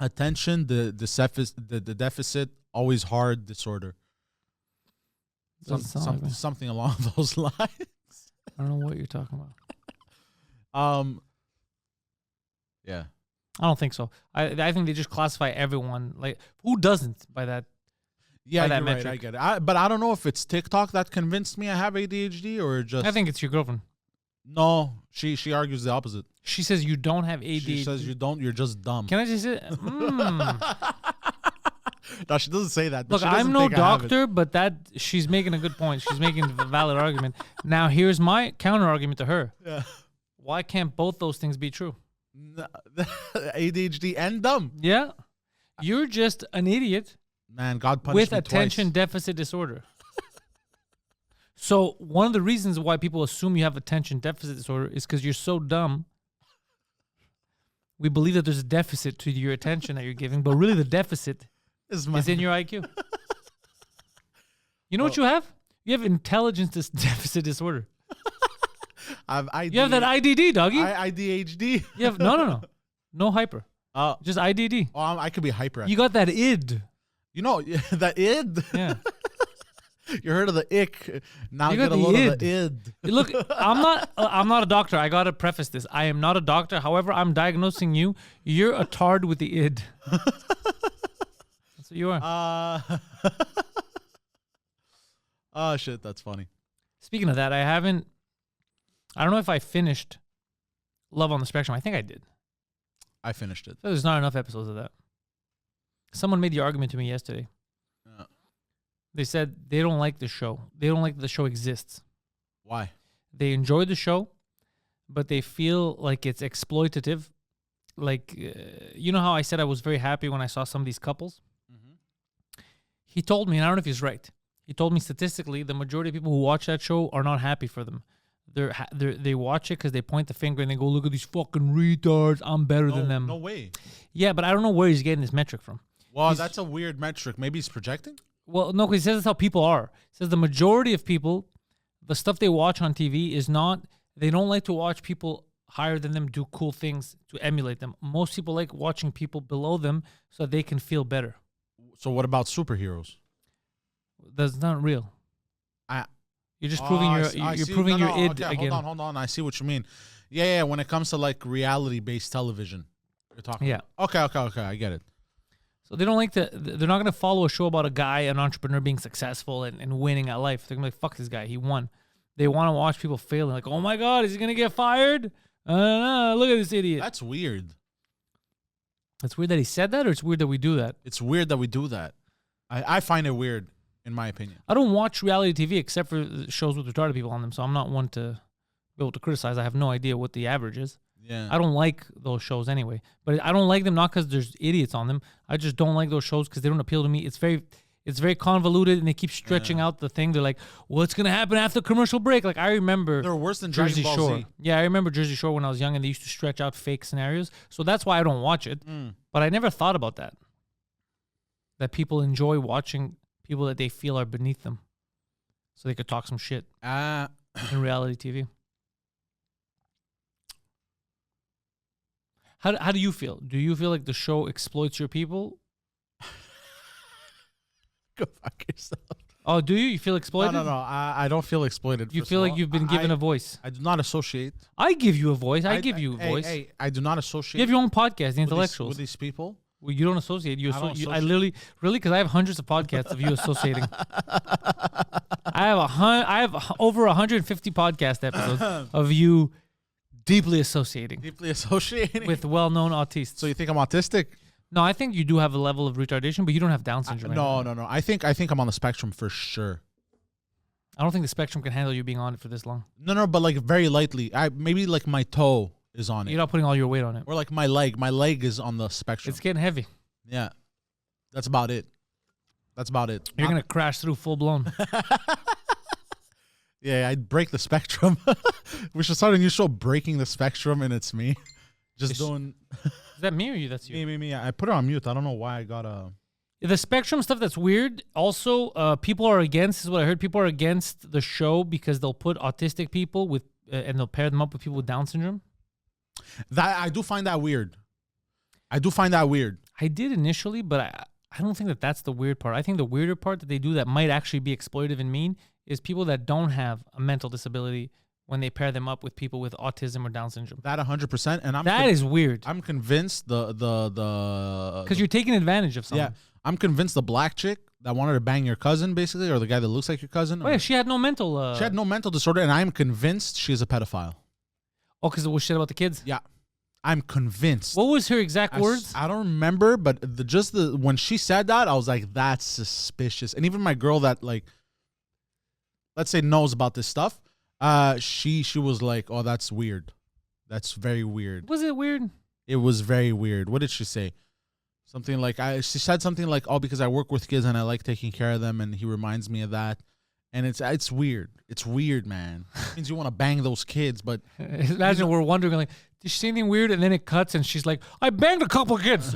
Attention, the deficit, always hard disorder. Doesn't sound like me. Something along those lines. I don't know what you're talking about. Yeah. I don't think so. I think they just classify everyone. Like, who doesn't by that? Yeah, that you're metric. right. I get it. But I don't know if it's TikTok that convinced me I have ADHD or just. I think it's your girlfriend. No, she argues the opposite. She says you don't have ADHD. She says you don't. You're just dumb. Can I just say? No, she doesn't say that. But Look, she doesn't I'm no think I have it. doctor, but she's making a good point. She's making a valid argument. Now, here's my counter argument to her. Yeah. Why can't both those things be true? ADHD and dumb. Yeah. You're just an idiot Man, God punished with me attention twice. deficit disorder. So one of the reasons why people assume you have attention deficit disorder is because you're so dumb. We believe that there's a deficit to your attention that you're giving, but really the deficit is in your IQ. You know what you have? You have intelligence deficit disorder. You have that IDD, doggy. IDHD. You have no hyper. Just IDD. Oh, I could be hyper. You got that id. You know, the id. Yeah. You heard of the ick. Now You get got a the load id. of the id. Look, I'm not a doctor. I gotta preface this. I am not a doctor. However, I'm diagnosing you. You're a tard with the id. That's what you are. Oh shit, that's funny. Speaking of that, I don't know if I finished Love on the Spectrum. I think I did. I finished it. There's not enough episodes of that. Someone made the argument to me yesterday. Yeah. They said they don't like the show. They don't like the show exists. Why? They enjoy the show, but they feel like it's exploitative. Like, you know how I said I was very happy when I saw some of these couples? He told me, and I don't know if he's right. He told me statistically, the majority of people who watch that show are not happy for them. They watch it because they point the finger and they go, look at these fucking retards. I'm better than them. No way. Yeah, but I don't know where he's getting this metric from. Well, that's a weird metric. Maybe he's projecting? Well, no, because he says that's how people are. He says the majority of people, the stuff they watch on TV is not, they don't like to watch people higher than them do cool things to emulate them. Most people like watching people below them so that they can feel better. So what about superheroes? That's not real. You're just proving you're proving your id again. Hold on. I see what you mean. Yeah. When it comes to like reality-based television, you're talking. Yeah. Okay. I get it. So they don't like to. They're not going to follow a show about a guy, an entrepreneur being successful and winning at life. They're gonna be like, fuck this guy, he won. They want to watch people failing. Like, oh my god, is he gonna get fired? Look at this idiot. That's weird. It's weird that he said that, or it's weird that we do that. It's weird that we do that. I find it weird, in my opinion. I don't watch reality TV except for shows with retarded people on them, so I'm not one to be able to criticize. I have no idea what the average is. Yeah. I don't like those shows anyway. But I don't like them not because there's idiots on them. I just don't like those shows because they don't appeal to me. It's very convoluted, and they keep stretching out the thing. They're like, what's going to happen after commercial break? Like, I remember They're worse than Jersey Dragon Ball Shore. Z. Yeah, I remember Jersey Shore when I was young, and they used to stretch out fake scenarios. So that's why I don't watch it. But I never thought about that. That people enjoy watching people that they feel are beneath them, so they could talk some shit in reality TV. How do you feel? Do you feel like the show exploits your people? Go fuck yourself. Oh, do you? You feel exploited? No. I don't feel exploited. You feel like you've been given a voice? I do not associate. I give you a voice. I give you a voice. Hey, I do not associate. You have your own podcast, The Intellectuals. With these people? Well, you don't associate. I literally, because I have hundreds of podcasts of you associating. I have over 150 podcast episodes of you deeply associating. Deeply associating? With well-known autists. So you think I'm autistic? No, I think you do have a level of retardation, but you don't have Down syndrome. No. I think I'm on the spectrum for sure. I don't think the spectrum can handle you being on it for this long. No, but like very lightly. Maybe like my toe is on it. You're not putting all your weight on it. Or like my leg. My leg is on the spectrum. It's getting heavy. Yeah. That's about it. You're going to crash through full blown. Yeah, I'd break the spectrum. We should start a new show, Breaking the Spectrum, and it's me. Doing... Is that me or you? That's you. Me. I put it on mute. I don't know why I got The spectrum stuff that's weird. Also, people are against, this is what I heard, people are against the show because they'll put autistic people with, and they'll pair them up with people with Down syndrome. That I do find that weird. I did initially, but I don't think that's the weird part. I think the weirder part that they do that might actually be exploitive and mean is people that don't have a mental disability when they pair them up with people with autism or Down syndrome. That 100%, and that is weird. I'm convinced because you're taking advantage of something. Yeah, I'm convinced the black chick that wanted to bang your cousin, basically, or the guy that looks like your cousin. Oh yeah, she had no mental. She had no mental disorder, and I'm convinced she's a pedophile. Oh, because it was shit about the kids. Yeah, I'm convinced. What was her exact words? I don't remember, but when she said that, I was like, that's suspicious. And even my girl that like, let's say knows about this stuff, she was like, oh, that's weird. That's very weird. Was it weird? It was very weird. What did she say? Something like she said something like, oh, because I work with kids and I like taking care of them, and he reminds me of that. And it's weird. It's weird, man. It means you want to bang those kids, but imagine we're wondering like, did she say anything weird? And then it cuts, and she's like, I banged a couple kids,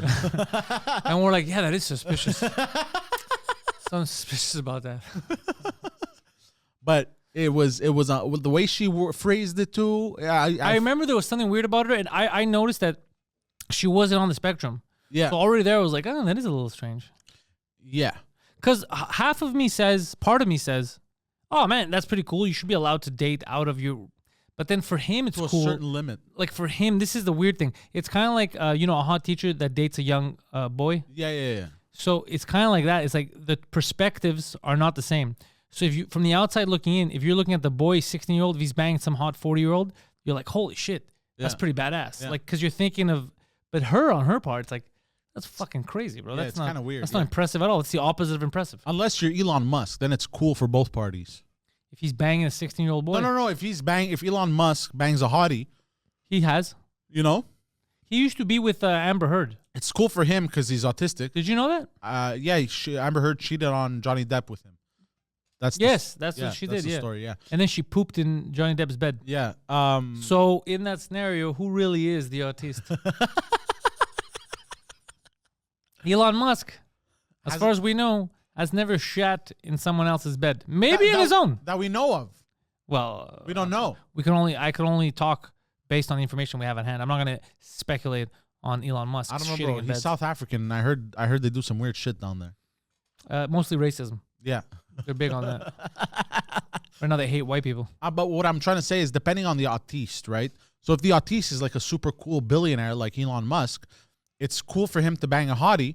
and we're like, yeah, that is suspicious. Something suspicious about that. But it was the way she phrased it too. I remember there was something weird about her, and I noticed that she wasn't on the spectrum. Yeah. So already there I was like, oh, that is a little strange. Yeah. Because part of me says, oh man, that's pretty cool. You should be allowed to date out of your. But then for him, it's to cool. a certain limit. Like for him, this is the weird thing. It's kind of like a hot teacher that dates a young boy. Yeah. So it's kind of like that. It's like the perspectives are not the same. So if you, from the outside looking in, if you're looking at the boy, 16-year-old, if he's banging some hot 40-year-old, you're like, holy shit, that's pretty badass. Yeah. Like, because you're thinking of, but her on her part, it's like, That's fucking crazy, bro. Yeah, That's it's not kinda weird, That's yeah. not impressive at all. It's the opposite of impressive. Unless you're Elon Musk, then it's cool for both parties. If he's banging a 16-year-old boy, No. If Elon Musk bangs a hottie, he has. you know, He used to be with Amber Heard. it's cool for him because he's autistic. Did you know that? Amber Heard cheated on Johnny Depp with him. That's Yes, that's yeah, what she that's did. the Yeah. story. Yeah, And then she pooped in Johnny Depp's bed. yeah. So in that scenario, who really is the autist? Elon Musk, as far as we know, has never shat in someone else's bed. Maybe in his own. that we know of. Well, We don't know. I could only talk based on the information we have at hand. I'm not going to speculate on Elon Musk. I don't know, shitting bro. in He's beds. South African, and I heard they do some weird shit down there. Mostly racism. Yeah. They're big on that. Right now they hate white people. But what I'm trying to say is, depending on the autiste, right? So if the autiste is like a super cool billionaire like Elon Musk, it's cool for him to bang a hottie,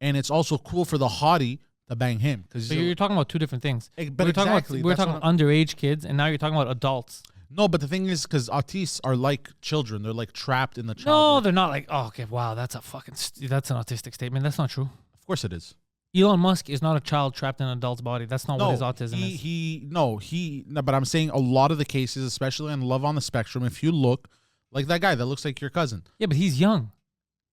and it's also cool for the hottie to bang him. So you're talking about two different things. But we're talking exactly, about, we're that's talking what about underage kids, and now you're talking about adults. No, but the thing is, because autists are like children. They're like trapped in the No, child. they're not like, oh, okay, wow, that's a fucking, that's an autistic statement. That's not true. Of course it is. Elon Musk is not a child trapped in an adult's body. That's not what his autism is. But I'm saying a lot of the cases, especially on Love on the Spectrum, if you look like that guy that looks like your cousin. Yeah, but he's young.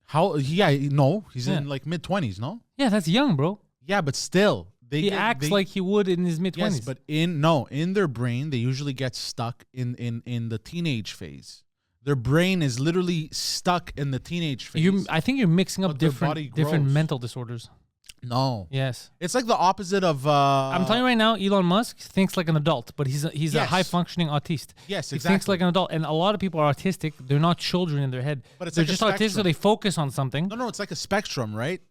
He's Yeah. in like mid-20s, no? Yeah, that's young, bro. Yeah, but still. He acts like he would in his mid-20s. Yes, but in their brain, they usually get stuck in the teenage phase. Their brain is literally stuck in the teenage phase. I think you're mixing up But their body different grows. mental disorders. No. Yes. It's like the opposite of... I'm telling you right now, Elon Musk thinks like an adult, but he's a Yes. high-functioning autist. Yes, He thinks exactly. like an adult, and a lot of people are autistic. They're not children in their head. But it's They're like a just autistic, so spectrum. they focus on something. No, it's like a spectrum, right?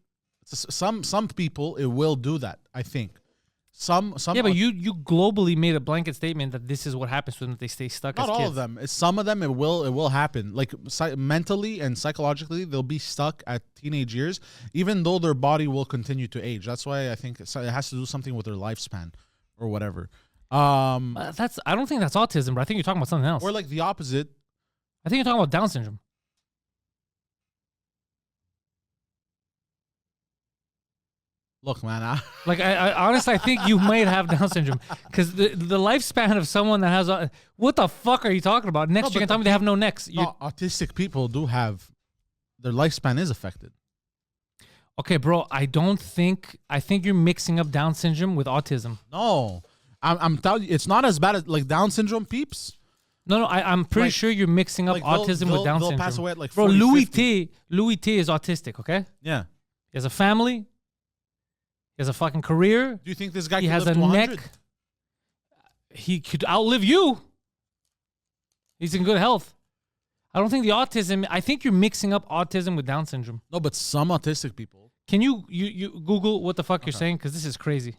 Some people, it will do that, I think. Some Yeah, but you globally made a blanket statement that this is what happens to them if they stay stuck not as all kids. of them. Some of them it will happen. Like mentally and psychologically, they'll be stuck at teenage years, even though their body will continue to age. That's why I think it has to do something with their lifespan or whatever. I don't think that's autism, but I think you're talking about something else. Or like the opposite. I think you're talking about Down syndrome. Look, man. Like I honestly, I think you might have Down syndrome because the lifespan of someone that has what the fuck are you talking about? Next, No, you can but tell me they have no necks. Autistic people do have their lifespan is affected. Okay, bro. I think you're mixing up Down syndrome with autism. No, I'm telling you, it's not as bad as like Down syndrome peeps. No, I'm pretty sure you're mixing up like autism with Down they'll syndrome. pass away at like bro, 40, Louis 50. T is autistic. Okay, Yeah. he has a family. He has a fucking career. Do you think this guy He can has live a to 100? neck. He could outlive you. He's in good health. I don't think the autism. I think you're mixing up autism with Down syndrome. No, but some autistic people. Can you Google what the fuck you're saying? Because this is crazy.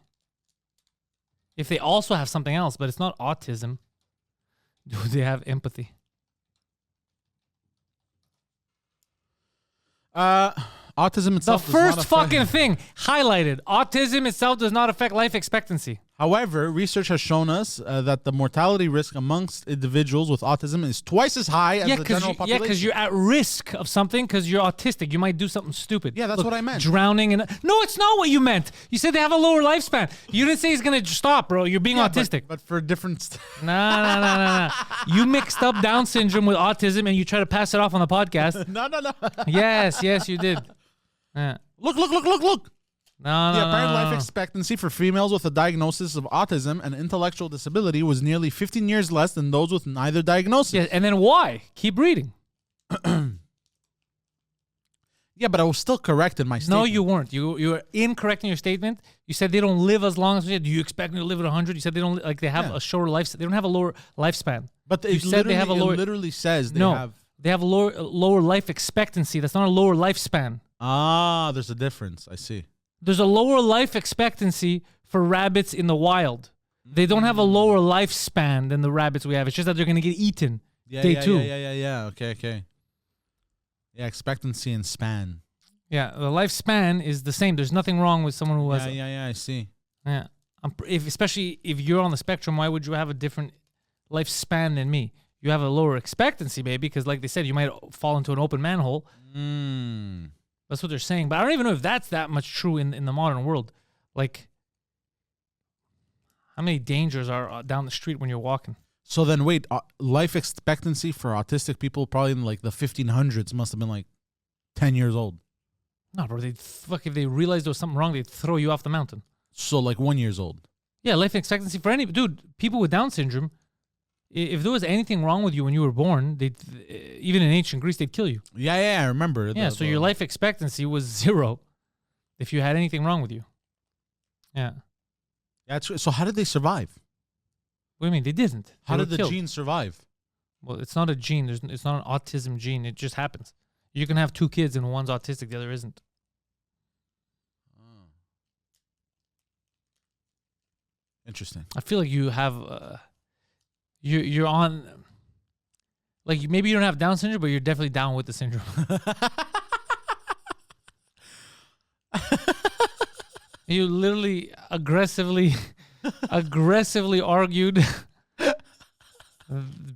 If they also have something else, but it's not autism, do they have empathy? Autism The itself does not first affect- fucking thing highlighted: autism itself does not affect life expectancy. However, research has shown us that the mortality risk amongst individuals with autism is twice as high as the general population. because you're at risk of something because you're autistic. You might do something stupid. Yeah, that's what I meant. Drowning in no, it's not what you meant. You said they have a lower lifespan. You didn't say he's gonna stop, bro. You're being Yeah, autistic. but for different. Nah. You mixed up Down syndrome with autism and you try to pass it off on the podcast. No. Yes, you did. Yeah. Look. No, The apparent no. life expectancy for females with a diagnosis of autism and intellectual disability was nearly 15 years less than those with neither diagnosis. Yeah, and then why? Keep reading. Yeah, but I was still correct in my statement. No, you weren't. You were incorrect in your statement. You said they don't live as long as we did. Do you expect them to live at 100? You said they don't they have Yeah. a shorter lifespan. They don't have a lower lifespan. But you said they have a lower. It literally says they no, have. they have a lower life expectancy. That's not a lower lifespan. There's a difference. I see. There's a lower life expectancy for rabbits in the wild. They don't have a lower lifespan than the rabbits we have. It's just that they're going to get eaten day two. Yeah. Okay. Yeah, expectancy and span. Yeah, the lifespan is the same. There's nothing wrong with someone who has. Yeah, I see. Yeah. Especially if you're on the spectrum, why would you have a different lifespan than me? You have a lower expectancy, baby, because like they said, you might fall into an open manhole. That's what they're saying. But I don't even know if that's that much true in the modern world. Like, how many dangers are down the street when you're walking? So then, wait, life expectancy for autistic people probably in like the 1500s must have been like 10 years old. No, bro. If they realized there was something wrong, they'd throw you off the mountain. So like 1 year old. Yeah, life expectancy for any dude. People with Down syndrome, if there was anything wrong with you when you were born, they'd even in ancient Greece they'd kill you. Yeah, I remember. Yeah, so your life expectancy was 0 if you had anything wrong with you. Yeah. That's so. How did they survive? What do you mean? They didn't. How They did were the killed. gene survive? Well, it's not a gene. It's not an autism gene. It just happens. You can have 2 kids and one's autistic, the other isn't. Interesting. I feel like you have, you're on, like maybe you don't have Down syndrome, but you're definitely down with the syndrome. You literally aggressively argued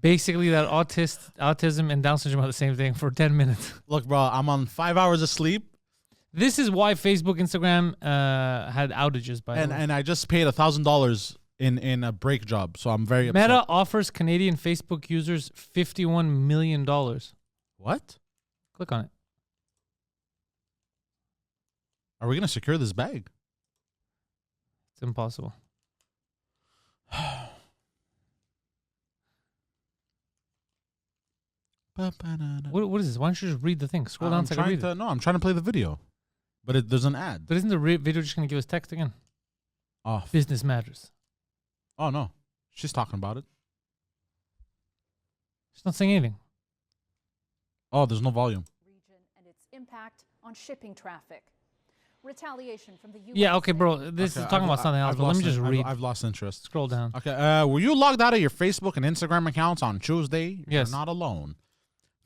basically that autism and Down syndrome are the same thing for 10 minutes. Look, bro, I'm on 5 hours of sleep. This is why Facebook, Instagram had outages. By the way. And I just paid $1,000 in a break job, so I'm very upset. Meta offers Canadian Facebook users $51 million. What? Click on it. Are we gonna secure this bag? It's impossible. What is this? Why don't you just read the thing? Scroll down so I can read it. No, I'm trying to play the video, but there's an ad. But isn't the video just going to give us text again? Oh, Business matters. oh no, she's talking about it. She's not saying anything. Oh, there's no volume. Region and its impact on shipping traffic. Retaliation from the U.S. Yeah, okay, bro. This is talking about something else, but let me just read. I've lost interest. Scroll down. Okay, were you logged out of your Facebook and Instagram accounts on Tuesday? Yes. You're not alone.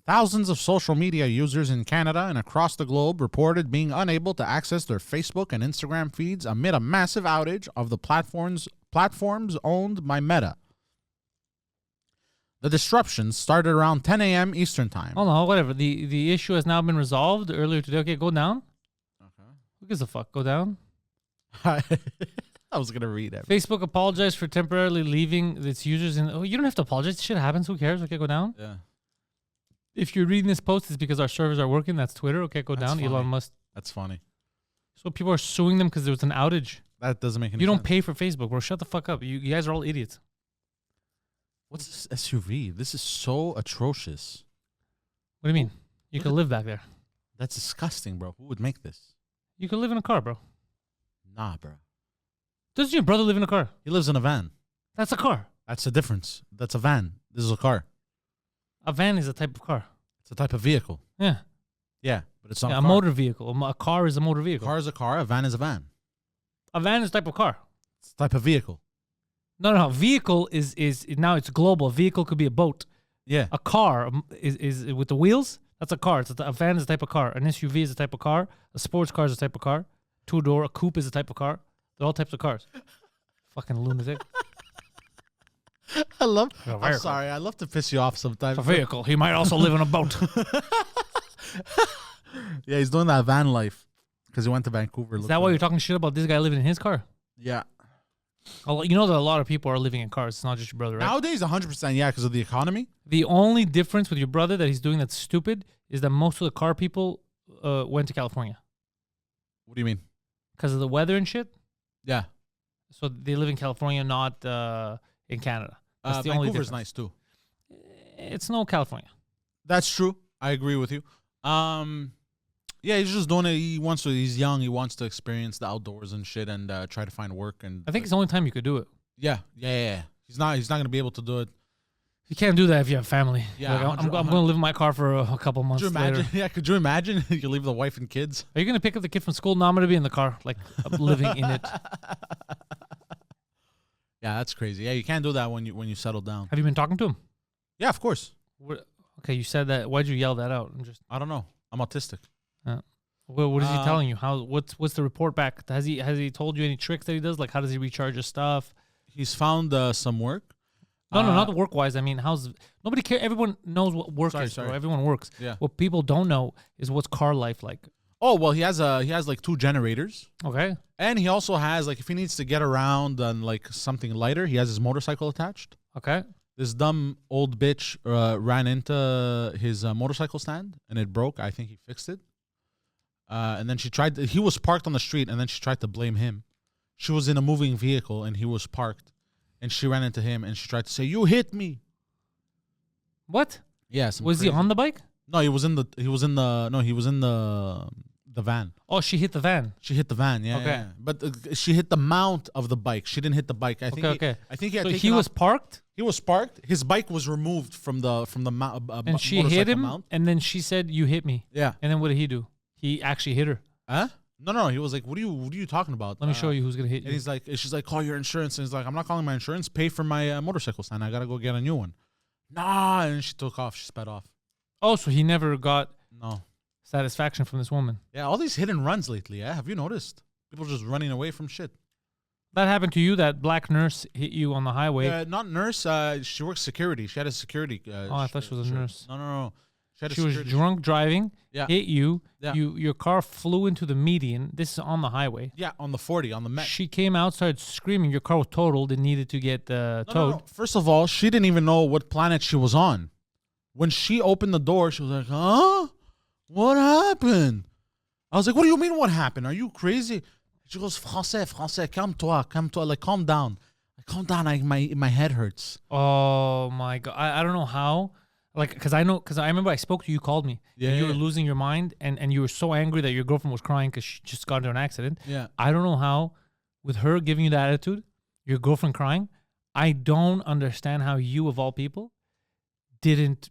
Thousands of social media users in Canada and across the globe reported being unable to access their Facebook and Instagram feeds amid a massive outage of the platforms owned by Meta. The disruptions started around 10 a.m. Eastern time. Oh, no, whatever. The issue has now been resolved earlier today. Okay, go down. Okay. Who gives a fuck? Go down. I was going to read it. Facebook apologized for temporarily leaving its users in. Oh, you don't have to apologize. Shit happens. Who cares? Okay, go down. Yeah. If you're reading this post, it's because our servers are working. That's Twitter. Okay, go That's down. funny. Elon Musk. That's funny. So people are suing them because there was an outage. That doesn't make any sense. You don't pay for Facebook, bro. Shut the fuck up. You guys are all idiots. What's this SUV? This is so atrocious. What do you mean? You Look could at- live back there. That's disgusting, bro. Who would make this? You could live in a car, bro. Nah, bro. Doesn't your brother live in a car? He lives in a van. That's a car. That's the difference. That's a van. This is a car. A van is a type of car. It's a type of vehicle. Yeah. Yeah, but it's not Yeah, a a car. motor vehicle. A car is a motor A vehicle. car is a car. A van is a van. A van is a type of car. It's a type of vehicle. No. Vehicle is now it's global. A vehicle could be a boat. Yeah. A car is with the wheels. That's a car. A van is a type of car. An SUV is a type of car. A sports car is a type of car. 2-door. A coupe is a type of car. They're all types of cars. Fucking lunatic. I'm vehicle. sorry. I love to piss you off sometimes. A vehicle. He might also live in a boat. Yeah, he's doing that van life because he went to Vancouver. Is that why you're talking shit about this guy living in his car? Yeah. You know that a lot of people are living in cars. It's not just your brother, right? Nowadays, 100%. Yeah, because of the economy. The only difference with your brother that he's doing that's stupid is that most of the car people went to California What do you mean? because of the weather and shit. Yeah. So they live in California, not in Canada. That's the only Vancouver's difference. nice too. It's no California. That's true. I agree with you. Yeah, he's just doing it. He's young. He wants to experience the outdoors and shit and try to find work. And I think it's the only time you could do it. yeah. He's not going to be able to do it. You can't do that if you have family. Yeah, Like, I'm 100 going to live in my car for a couple months Could you imagine? later. Yeah, could you imagine? You leave the wife and kids. Are you going to pick up the kid from school? No, I'm going to be in the car, like living in it. Yeah, that's crazy. Yeah, you can't do that when you settle down. Have you been talking to him? Yeah, of course. Okay, you said that. Why'd you yell that out? I don't know. I'm autistic. Well, what is he telling you? What's the report back? Has he told you any tricks that he does? Like, how does he recharge his stuff? He's found some work. No, not work wise. I mean, nobody care? Everyone knows what work Sorry, is, bro. sorry. Everyone works. Yeah. What people don't know is what's car life like. Oh well, he has like 2 generators, Okay. and he also has like if he needs to get around on like something lighter, he has his motorcycle attached. Okay. This dumb old bitch ran into his motorcycle stand and it broke. I think he fixed it. And then he was parked on the street and then she tried to blame him. She was in a moving vehicle and he was parked and she ran into him and she tried to say, "You hit me." What? Yeah. Was he on the bike? No, he was in the van. Oh, she hit the van. She hit the van, yeah. Okay. Yeah. But she hit the mount of the bike. She didn't hit the bike. I think Okay. I think he had So taken he was off- parked He was parked. His bike was removed from the and she hit motorcycle him, mount. and then she said, "You hit me." Yeah. And then what did he do? He actually hit her. Huh? No. He was like, "What are you talking about?" Let me show you who's gonna hit And you. she's like, "Call your insurance." And he's like, "I'm not calling my insurance. Pay for my motorcycle stand. I gotta go get a new one." Nah. And she took off. She sped off. Oh, so he never got No. satisfaction from this woman. Yeah. All these hit and runs lately. Yeah. Have you noticed? People just running away from shit. That happened to you. That black nurse hit you on the highway. Not nurse. She works security. She had a security. Oh, I thought she was a nurse. No. She had a She was security. drunk driving. Yeah. Hit you. Yeah. Your car flew into the median. This is on the highway. Yeah, on the 40, on the Met. She came outside screaming. Your car was totaled and needed to get towed. No. First of all, she didn't even know what planet she was on. When she opened the door, she was like, "Huh? What happened?" I was like, "What do you mean what happened? Are you crazy?" She goes, "Français, calme-toi, like calm down. Like, calm down, my head hurts." Oh my god! I don't know how. Like, because I remember I spoke to you, called me. Yeah, and you yeah. were losing your mind, and you were so angry that your girlfriend was crying because she just got into an accident. Yeah. I don't know how, with her giving you that attitude, your girlfriend crying, I don't understand how you, of all people, didn't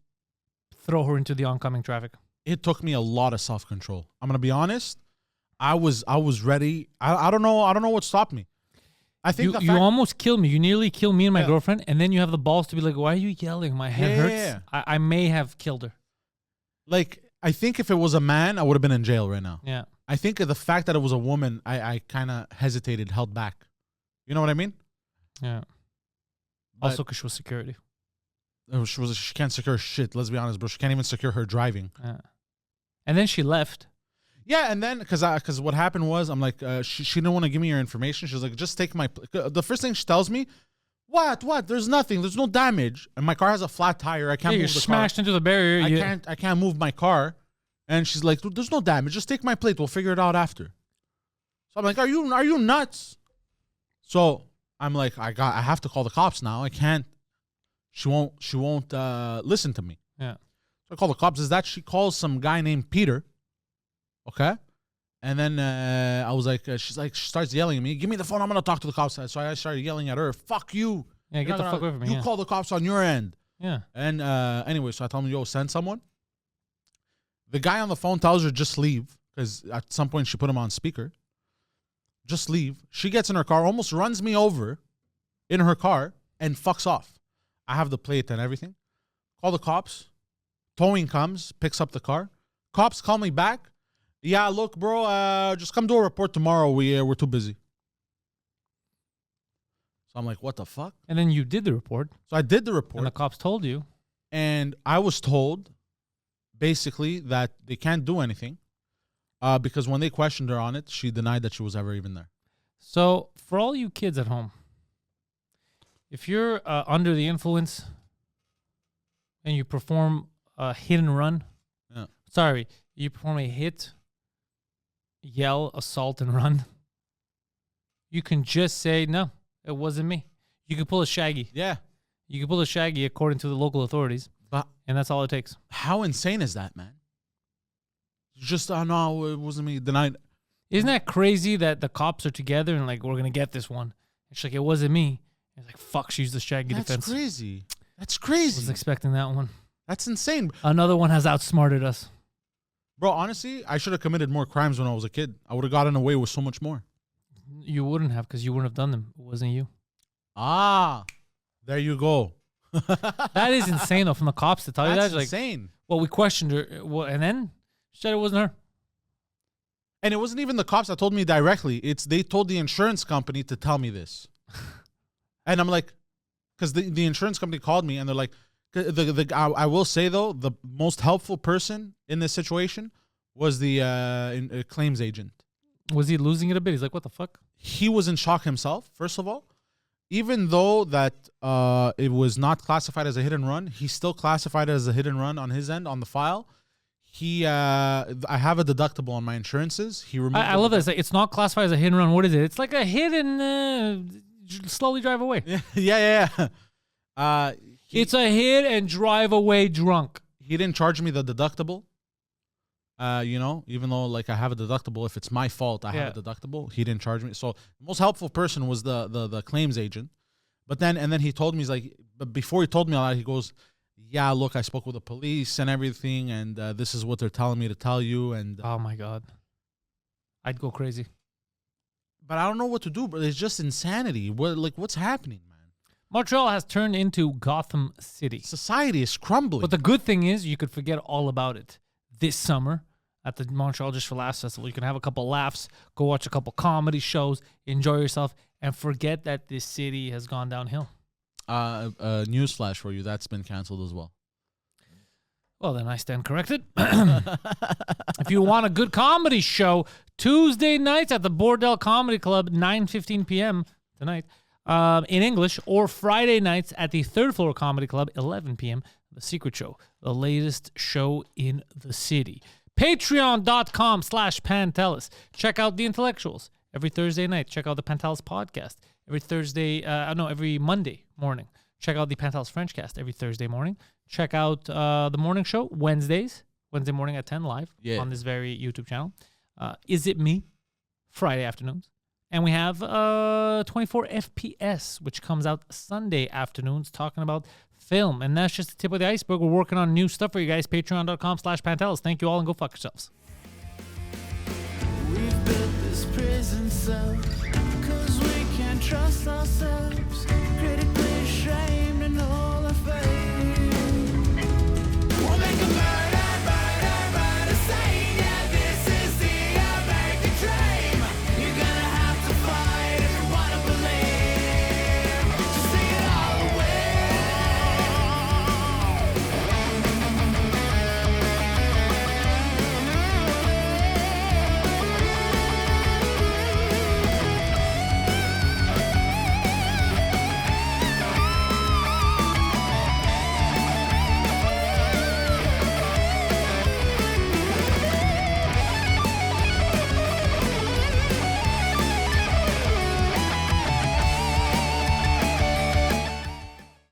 throw her into the oncoming traffic. It took me a lot of self-control. I'm going to be honest. I was ready. I don't know what stopped me. I think You almost killed me. You nearly killed me and my Yeah. girlfriend, and then you have the balls to be like, "Why are you yelling? My head hurts." Yeah. I may have killed her. like, I think if it was a man, I would have been in jail right now. Yeah. I think the fact that it was a woman, I kind of hesitated, held back. You know what I mean? Yeah. But- Also, because she was security. She can't secure shit. Let's be honest, bro. She can't even secure her driving. Yeah. And then she left. Yeah, and then because what happened was, I'm like, she didn't want to give me your information. She was like, "Just take my." The first thing she tells me, "What? There's nothing. There's no damage, and my car has a flat tire. I can't Yeah, you're move the smashed car. into the barrier. I can't move my car." And she's like, "Dude, there's no damage. Just take my plate. We'll figure it out after." So I'm like, "Are you nuts?" So I'm like, I have to call the cops now. I can't. She won't listen to me. Yeah. So I call the cops. Is that she calls some guy named Peter? Okay. And then I was like, she starts yelling at me. "Give me the phone. I'm gonna talk to the cops." So I started yelling at her. "Fuck you. Yeah, You're get the not fuck gonna- away from me. You Yeah. call the cops on your end." Yeah. And anyway, so I tell him, "Yo, send someone." The guy on the phone tells her just leave because at some point she put him on speaker. Just leave. She gets in her car, almost runs me over in her car, and fucks off. I have the plate and everything. Call the cops. Towing comes, picks up the car. Cops call me back. "Yeah, look, bro, just come do a report tomorrow. We're too busy." So I'm like, "What the fuck?" And then you did the report, So I did the report. and the cops told you. And I was told basically that they can't do anything because when they questioned her on it, she denied that she was ever even there. So, for all you kids at home, if you're under the influence and you perform a hit and run, you perform a hit, yell, assault, and run, you can just say, "No, it wasn't me." You can pull a Shaggy. Yeah. You can pull a Shaggy according to the local authorities, But and that's all it takes. how insane is that, man? Just, no, it wasn't me. Denied. Isn't that crazy that the cops are together and like, "We're going to get this one"? It's like, "It wasn't me." It's like, "Fuck, she used the Shaggy That's defense." crazy. That's I was crazy. expecting that one. That's insane. Another one has outsmarted us. Bro, honestly, I should have committed more crimes when I was a kid. I would have gotten away with so much more. You wouldn't have, because you wouldn't have done them. It wasn't you. Ah, there you go. That is insane, though, from the cops to tell you that. That's Like, insane. well, we questioned her, and then she said it wasn't her. And it wasn't even the cops that told me directly. They told the insurance company to tell me this. And I'm like, because the insurance company called me and they're like, I will say though, the most helpful person in this situation was the claims agent. Was he losing it a bit? He's like, what the fuck? He was in shock himself, first of all. Even though that it was not classified as a hit and run, he still classified it as a hit and run on his end, on the file. I have a deductible on my insurances. He removed I love that. It's not classified as a hit and run. What is it? It's like a hit and slowly drive away. Yeah. It's a hit and drive away drunk. He didn't charge me the deductible. Even though like I have a deductible, if it's my fault, I have a deductible. He didn't charge me. So the most helpful person was the claims agent. But then he told me, he's like, but before he told me all that, he goes, yeah, look, I spoke with the police and everything, and this is what they're telling me to tell you. And oh my God, I'd go crazy. But I don't know what to do. But it's just insanity. What's happening, man? Montreal has turned into Gotham City. Society is crumbling. But the good thing is you could forget all about it this summer at the Montreal Just for Laughs Festival. You can have a couple laughs, go watch a couple comedy shows, enjoy yourself, and forget that this city has gone downhill. Newsflash for you, that's been canceled as well. Well, then I stand corrected. If you want a good comedy show, Tuesday nights at the Bordel Comedy Club, 9:15 p.m. tonight, in English, or Friday nights at the Third Floor Comedy Club, 11 p.m., The Secret Show, the latest show in the city. Patreon.com/Pantelis. Check out The Intellectuals every Thursday night. Check out the Pantelis podcast every Monday morning. Check out the Pantelis Frenchcast every Thursday morning. Check out the morning show Wednesday morning at 10 live on this very YouTube channel. Is It Me? Friday afternoons. And we have 24 FPS, which comes out Sunday afternoons, talking about film. And that's just the tip of the iceberg. We're working on new stuff for you guys. Patreon.com/Pantelis. Thank you all, and go fuck yourselves. We've built this prison cell 'cause we can't trust ourselves. Critically ashamed and